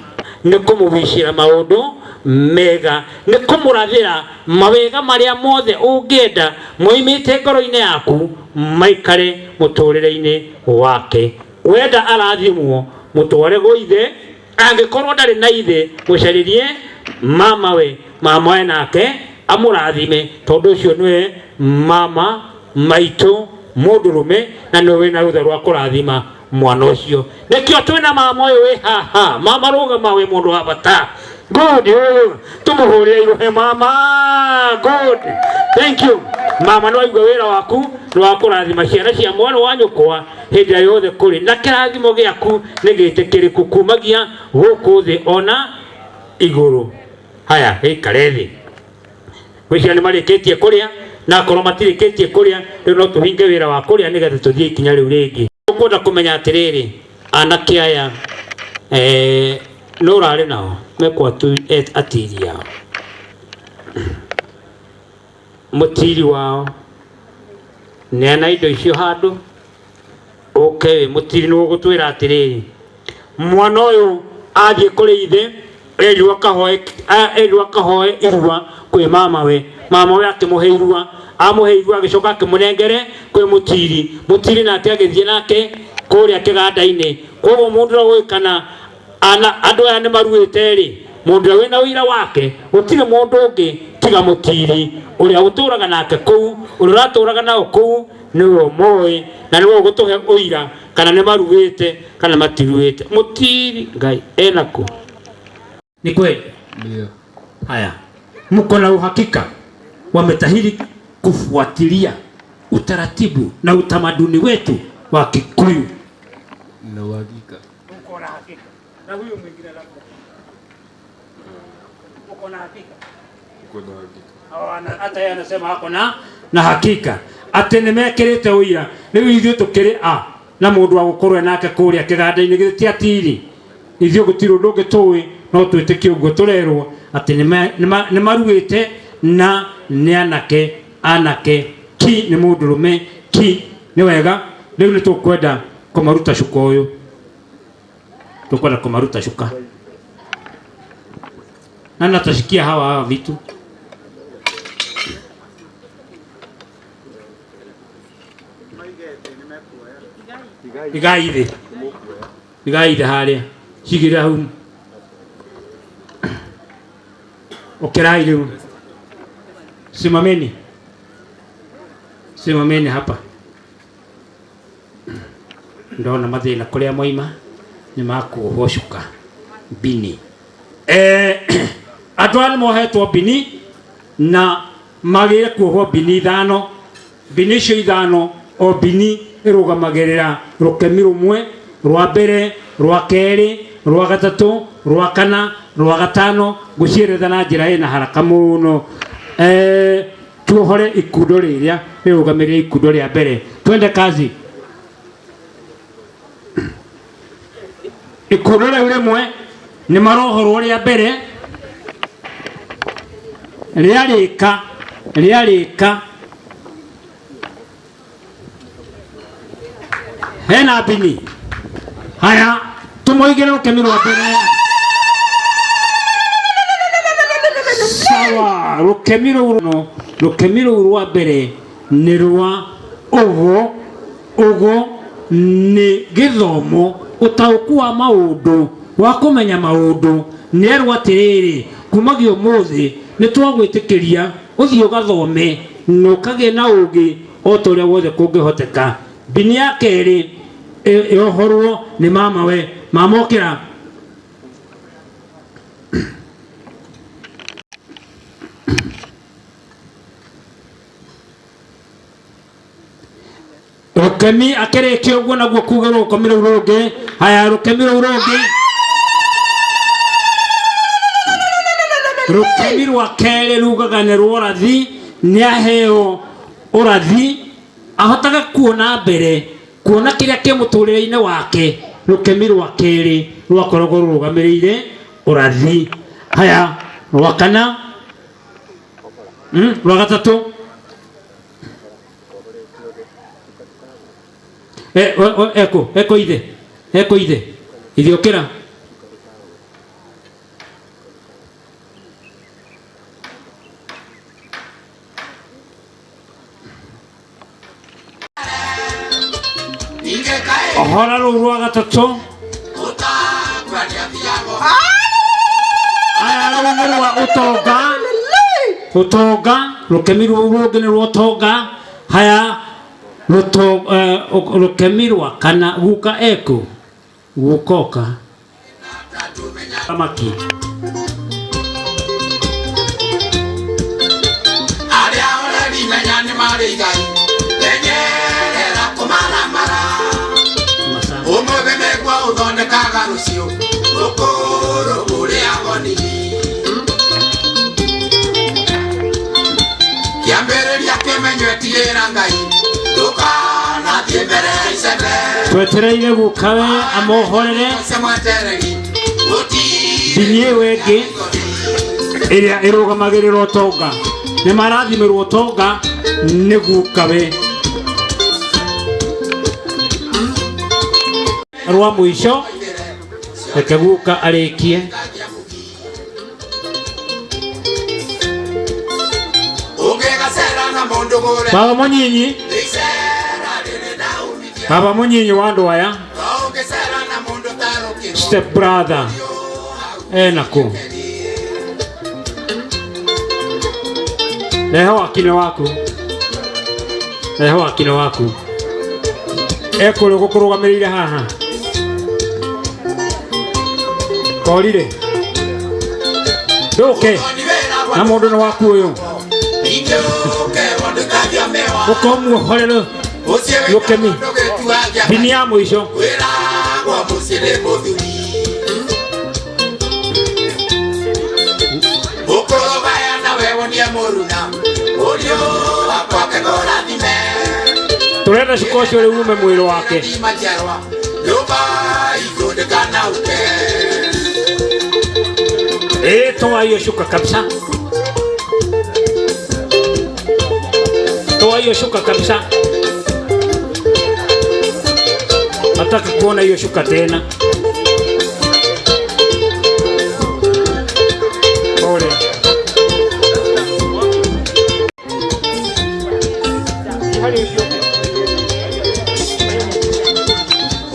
nĩ kũmũwicĩra maũndũ mega, nĩ kũmũrathĩra mawega marĩa mothe ũngĩenda moimĩte ngoro-inĩ yaku maikare muturire-ini wake. Wenda arathimwo mutware guithe, angikorwo ndari na ithe mucaririe mama we nake amurathime, tondu ucio niwe mama maitu mundurume na niwe wina rutha rwa kurathima mwana ucio. Nikio twina mama uyu wi haha, mama rugama wi mundu wa bata. Good, tumuhurire iruhe mama. Good, thank you mama. No igwe wira waku rwa kurathima ciana cia mwana wa nyukwa hindi yothe kuri na kirathimo giaku nigitikiriku kumagia guku thi ona iguru. Haya, ikare thi wiciana ni marikitie kuria na korwo matirikitie kuria, riu no tuhinge wira wa kuria nigetha tuthie ikinya riu ringi. Ukwenda kumenya atiriri, anake aya no rari nao mekwa tu atiri yao, mutiri wao neana indo icio handu okay. Mutiri ni gutwira atiriri, mwana uyu athie kuri ithe erwa kahoe irua kwi mama we akimuhe irua, amuhe irua agicoka akimunengere kwi mutiri. Mutiri nake agithie nake kuria kiganda-ini. Koguo mundu rawikana andu aya ni maruite ri, mundu wina wira wake gutire mundu ungi tiga mutiri uria uturaga nake kuu, uria uraturaga nao kuu niwe moi na niwe ugutuhe uira kana ni maruite kana matiruite. Mutiri ngai enako ni kweli? Ndio. Haya, mko na uhakika wametahiri kufuatilia utaratibu na utamaduni wetu wa Kikuyu? Na uhakika. Uko na hakika? Na huyo mwingine labda uko na hakika? Uko na hakika. Hata yeye anasema hako na hakika ati nimekirite uira. Riu ithuĩ tukiri na mundu wa gukorwo nake kuria kiganda-ini githiti atiri, ithuĩ gutiri undu ungi tuwi no twitikie uguo turerwo ati ni maruite na ni anake ki ni mundurume ki ni wega. Riu ni tukwenda kumaruta shuka uyu, tukwenda kumaruta shuka na natashikia hawa vitu igaithe haria cigira hau ukirai. Riu simameni hapa. Ndona mathina kuria moima ni makuohwo shuka bini. Andu aya mohetwo bini na magire kuohwo bini ithano. Bini icio ithano o bini irugamagirira rukemi rumwe, rwa mbere, rwa keri, rwa gatatu, rwa kana, rwa gatano, gucieretha na njira ina haraka muno. Tuohore ikundo riria rirugamirire ikundo ria mbere. Twende kazi. Ikundo riu rimwe ni marohorwo ria mbere riarika hena bini. Haya, tumuigire rukemi rwa mbere. Sawa, rukemi ruu rwa mbere ni rwa ugo ni githomo, utauku wa maundu wa kumenya maundu. Ni erwa atiriri, kumagio muthi ni twagwitikiria uthio gathome no kage na ugi o toria wothe kungihoteka. Bini ya keri yohorwo ni mama we okira. Rukemi akirikio uguo naguo kuga rukemi ruu rungi. Haya, rukemi ruu rungi, rukemi rwa keri rugaga ni rwa urathi. Ni aheo urathi ahotaga kuona mbere, kuona kiria ki muturire-ini wake. Rukemi rwa keri rwakoragwo rurugamirire urathi. Haya, rwa kana, rwa gatatu, eko ithe ukira. rwa gatatu aya rwa utonga rukemiru rugi ni rutonga haya rukemirwa kana guka eko gukoka amaki aria ora rimenya ni marigai enyerera kumaramara umuthi niguo uthondekaga rucio rukuru uria goni kiambĩrĩria kĩmenyo etigĩra Ngai ndũkanathie mbere ya icembe twetereire gukawe amohorere ndini ĩyo ĩngĩ ĩrĩa ĩrũgamagĩrĩra ũtonga nĩ marathimirwo ũtonga nĩ gukawe rwa mũico reke guka arĩkie Baba Munyinyi wa andũ aya step brother enako rehe wakine waku ekũrĩ gũkũrũgamĩrĩire haha korire ndũke na mũndũ nĩ waku ũyũ ũkomuohorero yukemi dini ya mũico turenda cuka ũcio rĩu ume mwĩrĩ wake toa hiyo shuka kabisa, toa hiyo shuka kabisa. Nataka kuona hiyo shuka tena. Pole.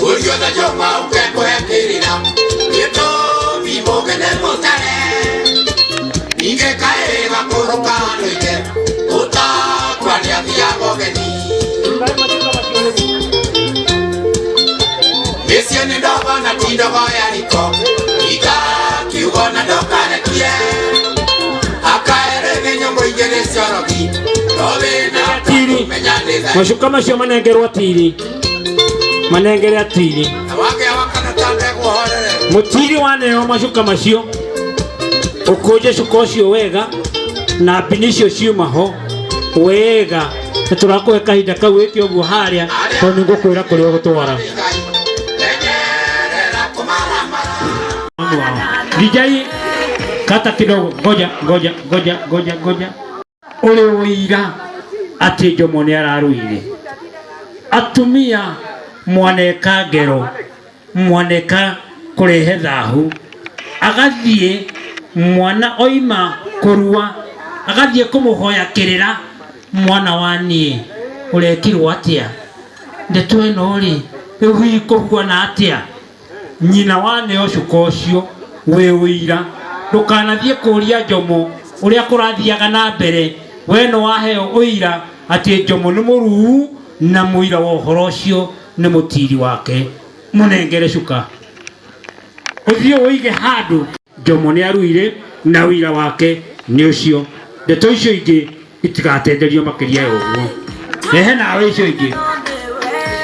Uliona joma ukeko ya kirina yeto bimogene motare Ninge kae bakoroka noike uta kwani afia bogeni Messi ni ndogo na tindogo ya niko Ika kiugo na ndoka na kie Akaere nyongo igere siorogi Robe na tiri Mashuka masho manengerwa tiri Manengere atiri Awake awakana tande kuhorere Mutiri waneo mashuka mashio Ukoje shukoshio wega Na binisho shiumaho Wega Turako kahinda kau eki ogu haria Toni ngukwira kuri ogutwara Dijai kata kidogo goja Ule uira ati Jomo ni araruire atumia mwaneka ngero mwaneka kurehe thahu agathie mwana oima kurua agathie kumuhoya kirira mwana wanie urekirwo atia ndeto eno ri riu kuhuana atia nyina wane ocuka ucio we uira ndukanathie kuria Jomo uria kurathiaga na mbere we no waheo uira ati Jomo ni muruu na muira wa uhoro ucio ni mutiri wake munengere cuka uthio uige handu Jomo ni aruire na uira wake ni ucio ndeto icio ingi itigatenderio makiria ya uguo ehe nawe icio ingi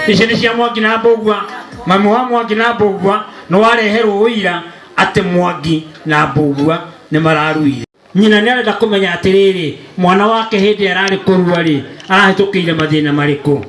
icio ni cia Mwangi na Mbugua mamu wa Mwangi na Mbugua no wareherwo uira ati Mwangi na Mbugua ni mararuire nyina ni arenda kumenya atiriri mwana wake hindi arari kurua ri arahitukire mathina mariku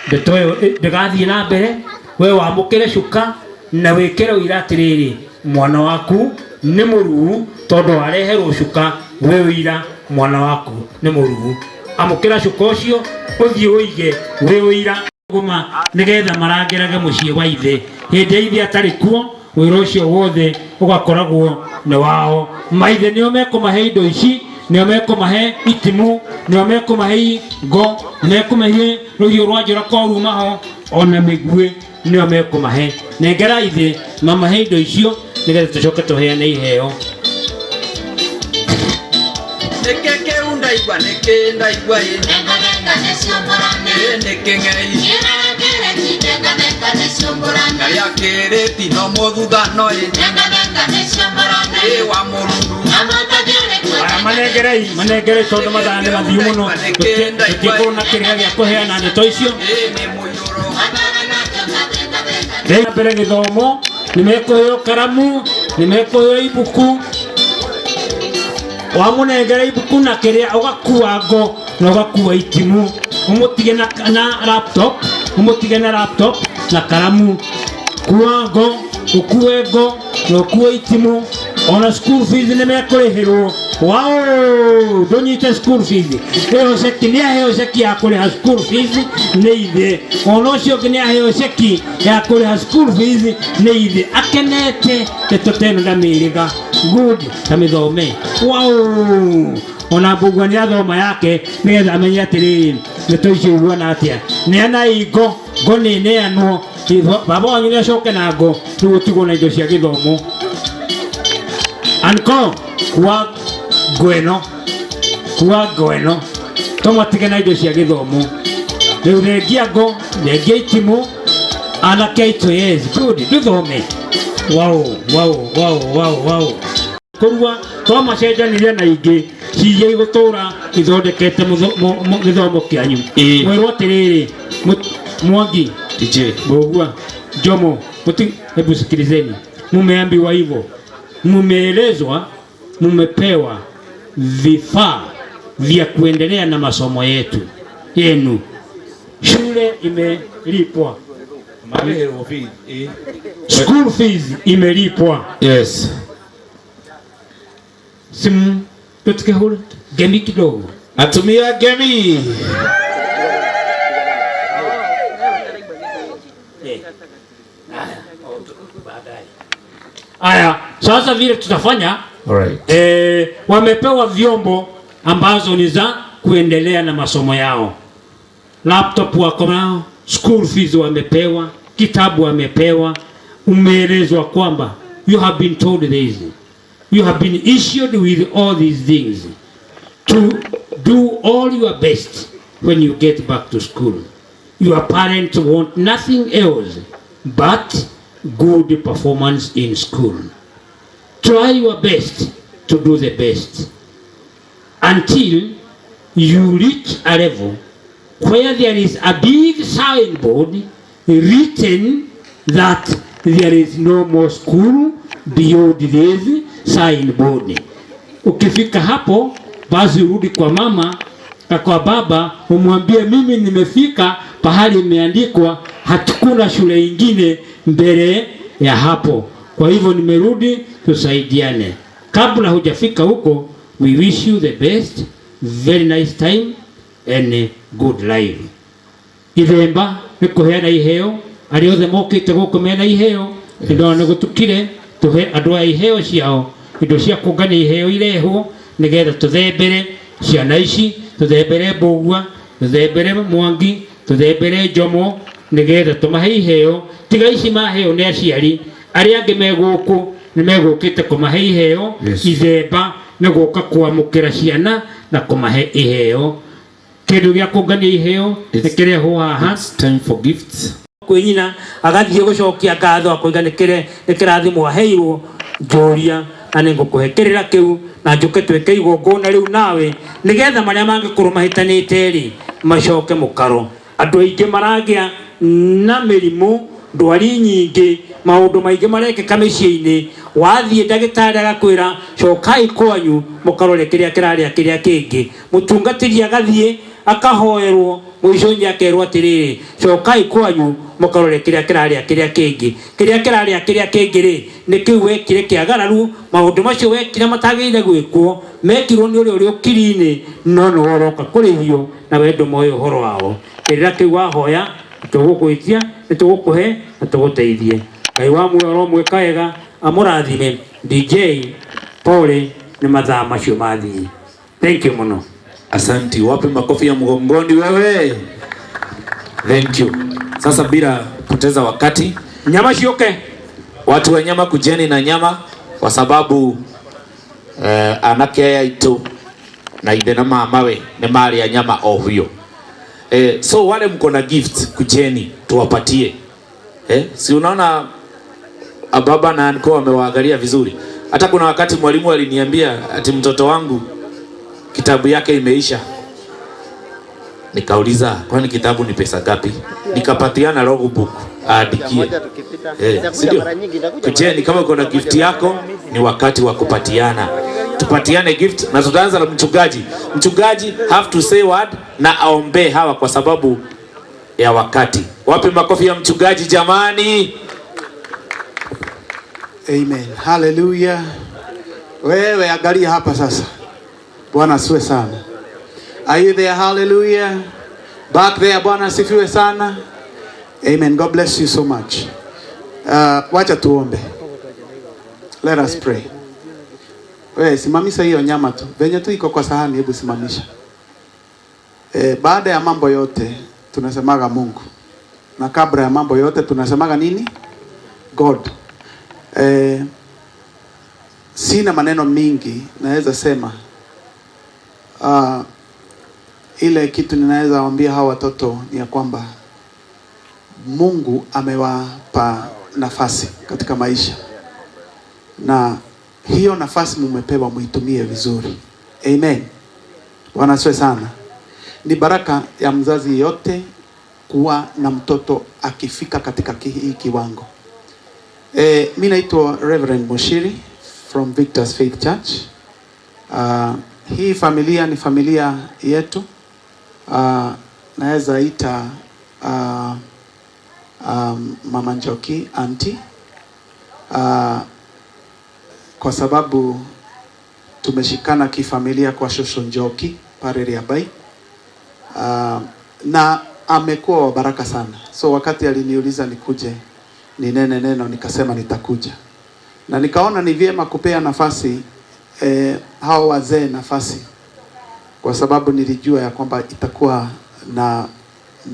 ndeto yo ndigathie na mbere we wamukire cuka na wikire uira atiriri mwana waku ni muruu tondu areherwo cuka we uira mwana waku ni muruu amukira cuka ucio uthie uige we uira guma nigetha marangerage mucie wa ithe hindi ithe atari kuo wira ucio wothe ugakoragwo ni wao maithe nio mekumahe indo ici nio mekumahe itimu nio mekumahe ngo mekumahe ruhiu rwa njora korumaho ona migue nio mekumahe nengera ithe mamahe indo icio nigetha tucoke tuheane iheo. Nekeke undaigwa neke ndaigwa ye nenga nenga nesomborane neke ngai nenga nenga nesomborane ya kereti no modudano ye nenga nenga nesomborane wa murundu manengerei tondu mathane mathiu muno tutikuna kiriga gia kuheana ndeto icio rĩu mbere gĩthomo nimekuheo karamu nimekuheo ibuku wamunengera ibuku na kiria ugakua ngo na ugakua itimu umutige na laptop na karamu kua ngo ukue ngo na ukue itimu ona school fees nimekurihirwo wow ndonyite school fees heo ceki ni heo ceki ya kuriha school fees ni ithe ona ucio ngi ni heo ceki ya kuriha school fees ni ithe akenete tetoteno ndamiriga good tamithome wow ona mbugua ni athoma yake nigetha amenye atiriri nitoiciiguana atia neana ingo ngo ni neanwo baba wanyu ni acoke na ngo tugutigwo na indo cia githomo anko kwa gweno tomatige na indo cia githomo riu rengia ngo rengia itimu anake aitũ yes good duthome wow kurua twamacenjanirie na ingĩ ciia igũtũra ithondekete gĩthomo kĩanyu mwerwo atĩrĩrĩ Mwangi Mbogua Jomo hebu sikilizeni, mumeambiwa hivyo, mumeelezwa, mumepewa vifaa vya kuendelea na masomo yenu. Shule imelipwa, school fees imelipwa. Yes. Simu tutike hulu gemi kidogo, atumia gemi. Aya, sasa vile tutafanya, alright. Wamepewa vyombo ambazo ni za kuendelea na masomo yao. Laptop wako nao, school fees wamepewa, kitabu wamepewa. Umeelezwa kwamba you have been told this, you have been issued with all these things to do all your best when you get back to school. Your parents want nothing else but good performance in school. Try your best to do the best until you reach a level where there is a big signboard written that there is no more school beyond this signboard. Ukifika hapo basi urudi kwa mama na kwa baba umwambie mimi nimefika pahali imeandikwa hatukuna shule ingine mbele ya hapo. Kwa hivyo nimerudi, tusaidiane. Kabla hujafika huko, we wish you the best, very nice time and a good life. Ithemba nikuheana iheo, ariothe mokite guku mena iheo, ndo nigutukire tuhe andu a iheo ciao, indo cia kungania iheo irehwo nigetha tuthembere ciana ici, tuthembere Mbogua, tuthembere Mwangi, tuthembere Jomo, nigetha tumahe iheo. Tiga ici maheo ni aciari aria angi meguku ni megukite kumahe iheo. Ithemba ni guka kwamukira ciana na kumahe iheo. Kindu gia kungania iheo ni kirehwo haha. It's time for gifts. Kwenyina agathie gucokia ngatho akuiganikire nikirathimo aheirwo njuria na ningukuhekerera kiu na njuke tweke igongona riu nawe nigetha maria mangikorwo mahitanite ri macoke mukaro. Andu aingi maragia na mirimu ndwari nyingi maundu maingi marekeka micii-ini, wathie ndagitari agakwira cokai kwanyu mukarore kiria kiraria kiria kingi. Mutungatiri agathie akahoerwo mwico-ini akerwo atiriri cokai kwanyu mukarore kiria kiraria kiria kingi. Kiria kiraria kiria kingi ri ni kiu wekire kiagararu, maundu macio wekire matagire gwikwo, mekirwo ni uri ukiri-ini no no woroka kurihio na wendo moyo horo wao. Kirira kiu wahoya tugukwitia nitugukuhe na tuguteithie. Ngai wa muoyo mwekega amurathime. DJ Paul ni mathaa macio mathii. Thank you muno. Asanti, wape makofi ya mgongoni wewe. Thank you. Sasa bila kupoteza wakati. Nyama sioke. Watu wa nyama kujeni na nyama kwa sababu anake aitu na ide na mamawe ni mali ya nyama ovyo. So wale mko na gift kujeni tuwapatie. Si unaona baba na anko wamewaangalia vizuri. Hata kuna wakati mwalimu aliniambia ati mtoto wangu kitabu yake imeisha. Nikauliza kwani kitabu ni pesa ngapi? Nikapatiana logbook aadikie. Sio? Kujeni kama uko na gift yako ni wakati wa kupatiana. Tupatiane gift na tutaanza na mchungaji. Mchungaji have to say word na aombe hawa kwa sababu ya wakati. Wapi makofi ya mchungaji jamani? Amen. Hallelujah. Wewe angalia hapa sasa. Bwana asifiwe sana. Are you there? Hallelujah. Back there, Bwana asifiwe sana. Amen. God bless you so much. Wacha tuombe. Let us pray. Wewe simamisha hiyo nyama tu. Venye tu iko kwa sahani, hebu simamisha. Baada ya mambo yote tunasemaga Mungu. Na kabla ya mambo yote tunasemaga nini? God. Sina maneno mingi naweza sema. Ile kitu ninaweza waambia hawa watoto ni ya kwamba Mungu amewapa nafasi katika maisha. Na hiyo nafasi mumepewa muitumie vizuri. Amen. Bwana asifiwe sana. Ni baraka ya mzazi yote kuwa na mtoto akifika katika hii kiwango. Mimi naitwa Reverend Mushiri from Victor's Faith Church. Hii familia ni familia yetu. Naweza ita Mama Njoki auntie. Kwa sababu tumeshikana kifamilia kwa Shosho Njoki pale Riabai. Na amekuwa wa baraka sana. So wakati aliniuliza nikuje ninene neno nikasema nitakuja. Na nikaona ni vyema kupea nafasi hao wazee nafasi. Kwa sababu nilijua ya kwamba itakuwa na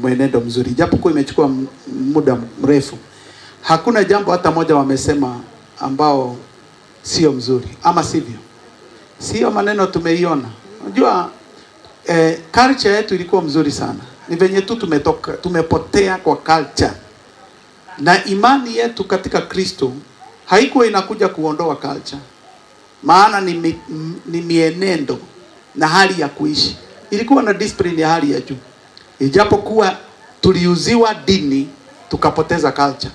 mwenendo mzuri. Japo kwa imechukua muda mrefu. Hakuna jambo hata moja wamesema ambao sio mzuri. Ama sivyo? Sio maneno tumeiona. Unajua culture yetu ilikuwa mzuri sana. Ni venye tu tumepotea kwa culture. Na imani yetu katika Kristo haikuwa inakuja kuondoa culture. Maana ni mienendo na hali ya kuishi. Ilikuwa na discipline ya hali ya juu. Ijapokuwa tuliuziwa dini tukapoteza culture.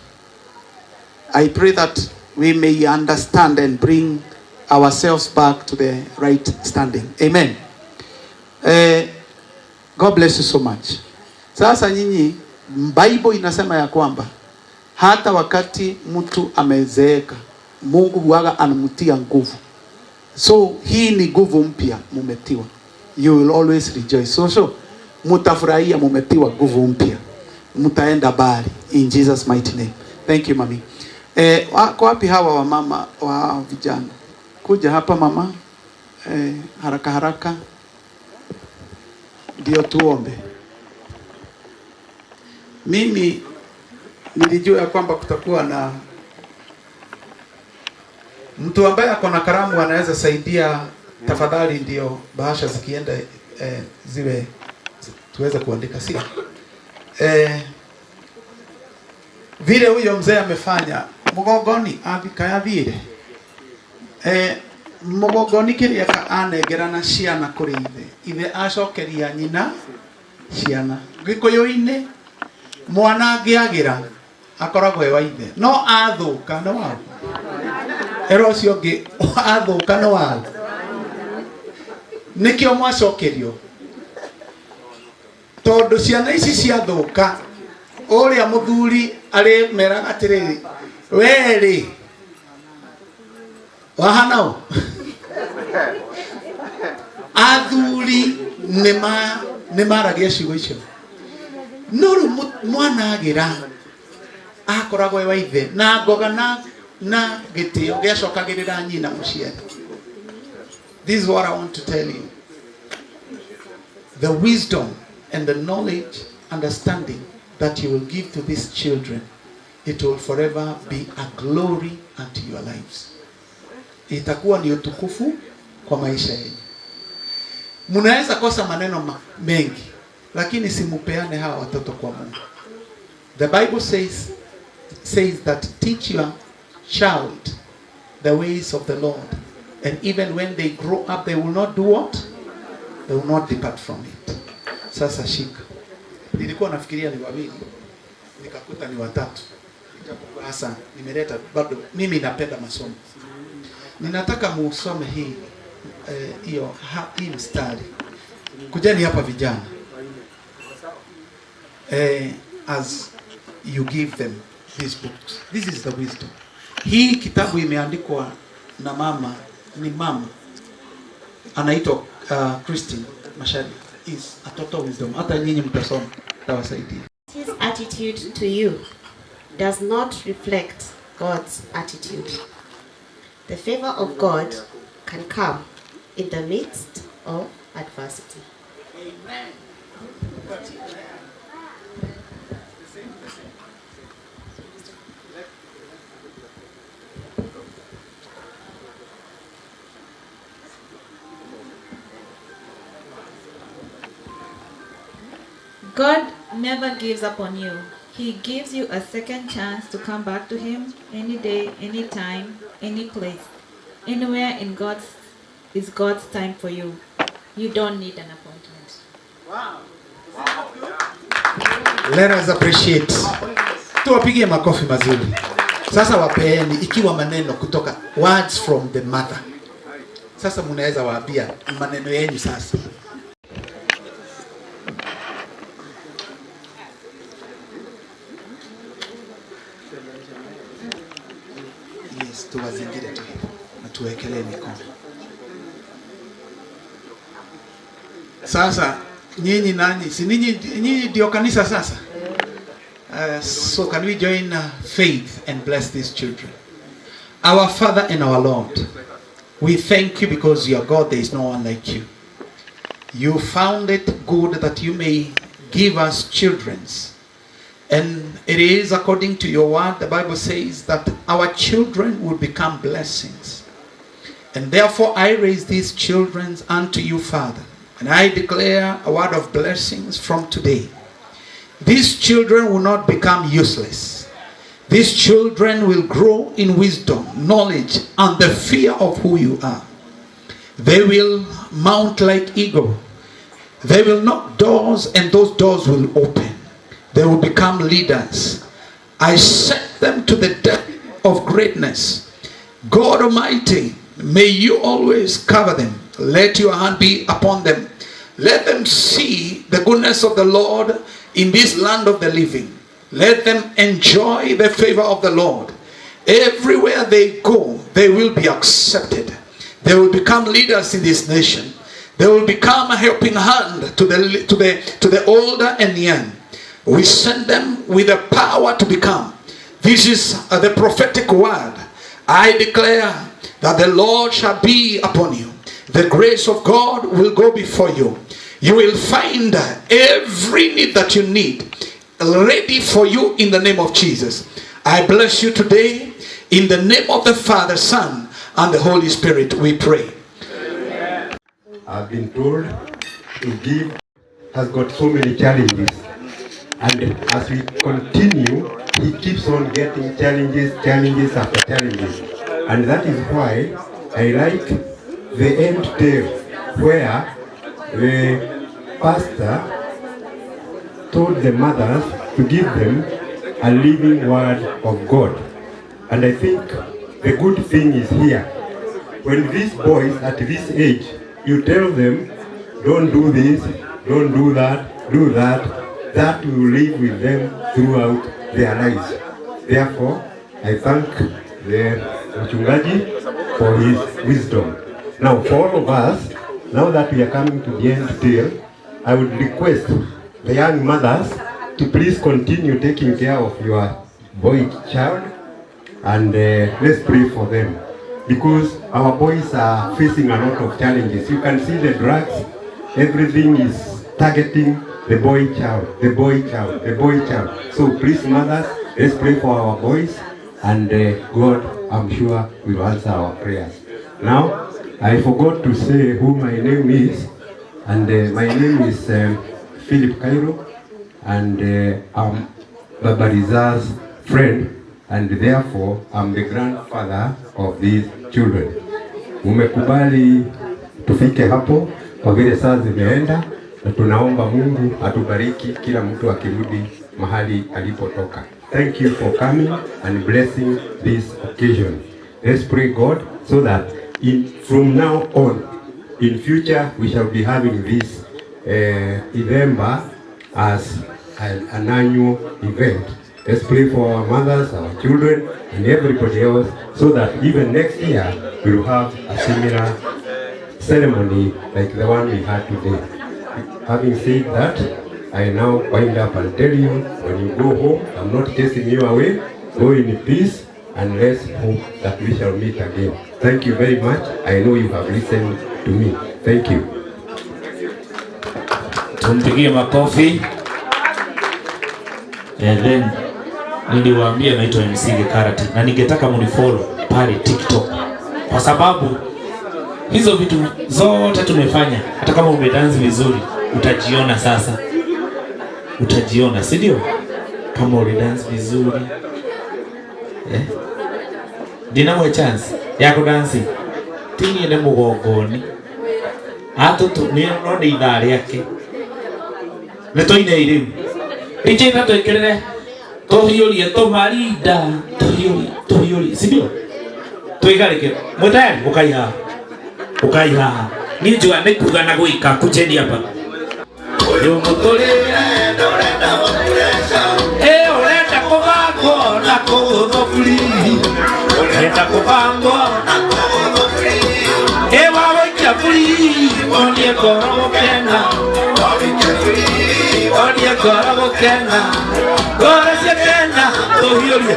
I pray that we may understand and bring ourselves back to the right standing. Amen. God bless you so much. Sasa nyinyi, Bible inasema ya kwamba hata wakati mtu amezeeka, Mungu huwaga anamtia nguvu. So hii ni nguvu mpya mumetiwa. You will always rejoice. So mutafurahia mumetiwa nguvu mpya. Mutaenda bali in Jesus mighty name. Thank you mami. Kwa wapi hawa wa mama wa vijana? Kuja hapa mama. Haraka haraka. Ndio tuombe. Mimi nilijua ya kwamba kutakuwa na mtu ambaye ako na karamu anaweza saidia. Tafadhali ndio bahasha zikienda ziwe tuweze kuandika sio. Vile huyo mzee amefanya mugogoni abikaya vile. Mugogoni kiria anegera na ciana kuri ithe acokeria nyina ciana gikuyu-ini mwana ngiagira akoragwo wa ithe no athuka no wa ero cio ngi athuka no wa nikio mwacokerio tondu ciana ici ciathuka uria muthuri ari meraga atiriri weri wahanao athuri nĩ maragia ciugo icio no rĩu mwana agira akoragwo wa ithe na ngoga na gĩtĩo gĩacokagĩrĩra nyina mũciari. This is what I want to tell you. The wisdom and the knowledge, understanding that you will give to these children it will forever be a glory unto your lives. Itakuwa ni utukufu kwa maisha yenu. Mnaweza kosa maneno mengi, lakini simupeane hawa watoto kwa Mungu. The Bible says that teach your child the ways of the Lord, and even when they grow up they will not do what? They will not depart from it. Sasa shika. Nilikuwa nafikiria ni wawili, nikakuta ni watatu. Hasa nimeleta bado, mimi napenda masomo. Ninataka muusome hii hii mstari. Kujeni hapa vijana. As you give them these books. This is the wisdom. Hii kitabu imeandikwa na mama, ni mama anaitwa Christine Mashari. Is a total wisdom. Hata nyinyi mtasoma tawasaidia. His attitude to you does not reflect God's attitude. The favor of God can come in the midst of adversity. Amen. God never gives up on you. He gives you a second chance to come back to Him any day, any time, any place. Anywhere in God's time for you. You don't need an appointment. Wow. Let us appreciate. Tuwapigie makofi mazuri. Sasa wapeeni ikiwa maneno kutoka words from the mother. Sasa mnaweza waambia maneno yenu sasa. Yes, tuwazingire tu na tuwekelee mikono. Sasa nyinyi nani? Si nyinyi ndio kanisa sasa? So can we join faith and bless these children? Our Father and our Lord, we thank you because you are God, there is no one like you. You found it good that you may give us children's. And it is according to your word, the Bible says that our children will become blessings. And therefore I raise these children unto you, Father. And I declare a word of blessings from today. These children will not become useless. These children will grow in wisdom, knowledge, and the fear of who you are. They will mount like eagle. They will knock doors and those doors will open. They will become leaders. I set them to the depth of greatness. God Almighty, may you always cover them. Let your hand be upon them. Let them see the goodness of the Lord in this land of the living. Let them enjoy the favor of the Lord. Everywhere they go, they will be accepted. They will become leaders in this nation. They will become a helping hand to the older and young. We send them with the power to become. This is the prophetic word. I declare that the Lord shall be upon you. The grace of God will go before you. You will find every need that you need ready for you in the name of Jesus. I bless you today in the name of the Father, Son, and the Holy Spirit. We pray. Amen. I've been told to give has got so many challenges. And as we continue, he keeps on getting challenges after challenges. And that is why I like the end tale where the pastor told the mothers to give them a living word of God. And I think the good thing is here. When these boys at this age, you tell them, don't do this, don't do that, do that, that will live with them throughout their lives. Therefore, I thank the Mchungaji for his wisdom. Now, for all of us, now that we are coming to the end tale, I would request the young mothers to please continue taking care of your boy child, and let's pray for them, because our boys are facing a lot of challenges. You can see the drugs, everything is targeting the boy child, the boy child, the boy child. So please, mothers, Let's pray for our boys, and God, I'm sure, will answer our prayers. Now, I forgot to say who my name is, and my name is Philip Cairo, and I'm Baba Rizal's friend, and therefore I'm the grandfather of these children. Umekubali tufike hapo kwa vile saa zimeenda, na tunaomba Mungu atubariki kila mtu akirudi mahali alipotoka. Thank you for coming and blessing this occasion. Let's pray God so that from now on, in future, we shall be having this November as an annual event. Let's pray for our mothers, our children, and everybody else, so that even next year we will have a similar ceremony like the one we had today. Having said that, I now wind up and tell you, when you go home, I'm not chasing you away. Go in peace, and let's hope that we shall meet again. Thank you very much. I know you have listened to me. Thank you. Tumpigie makofi. And then niliwaambia naitwa MC Gekarati na ningetaka munifollow pale TikTok, kwa sababu hizo vitu zote tumefanya. Hata kama umedansi vizuri utajiona sasa, utajiona, si ndio? Kama ulidansi vizuri dinawe chance ya kudansi tingi ne mugongoni ato tu ni no de idare yake neto ine iriu ije na to ikerere to hiori to marinda to hiori si ndio? Tuigarike mutari ukaiha ni njua ne kuga na guika kujeni hapa yo mutore orenda kubango na kugo free orenda kubango na kugo free wawikia free onie koro kena wawikia free onie koro kena koro cia kena tuhiurie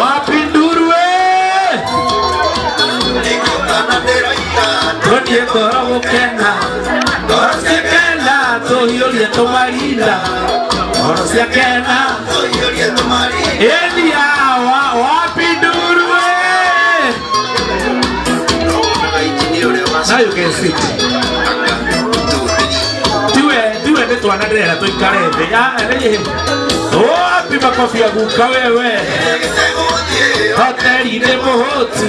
wapi ndurwe onie koro kena koro cia kena tuhiurie tumarinda koro cia kena tuhiurie tumarinda edia wapi ndurwe. Now you can sit. Tiwe ndetu anadera to ikarebe ya eleje. Wapi makofi ya guka wewe. Hoteli de mohotu.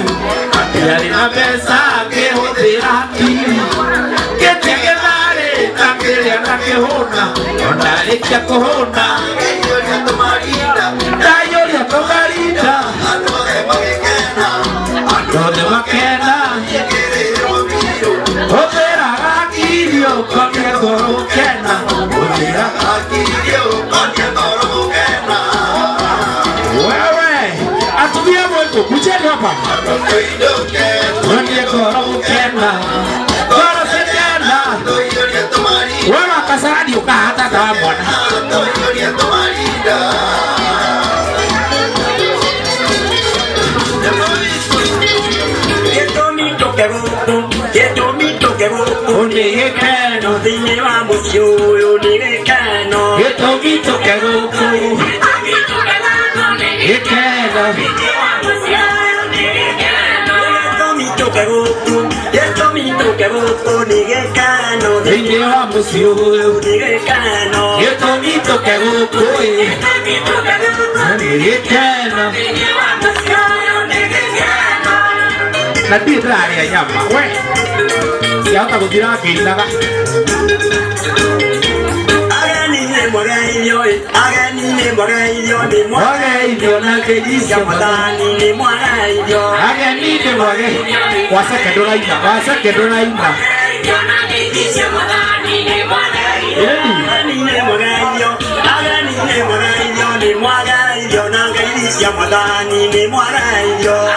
Yari na pesa ke hotera akili. Kete gedare takele anakehona. Ondale kia kohona. Tayo ya tomarita. Donde makena. Opera akilio konia goro kena. Opera akilio konia goro kena. Wewe atubia mweko kucheni hapa. Konia goro kena. Goro sekena. Wewe akasadi ukahata kama mwana. Onigekano thini wa mucio uyu onigekano gitogito keguku gekano gitogito keguku onigekano thini wa mucio uyu onigekano gitogito keguku onigekano na tira ya nyama we ya ta gudira kinaga agani ne morailio ni morailio na kedisha madani ni morailio agani ne morailio wasake dona ina na kedisha madani ni morailio agani ne morailio ni morailio na kedisha madani ni morailio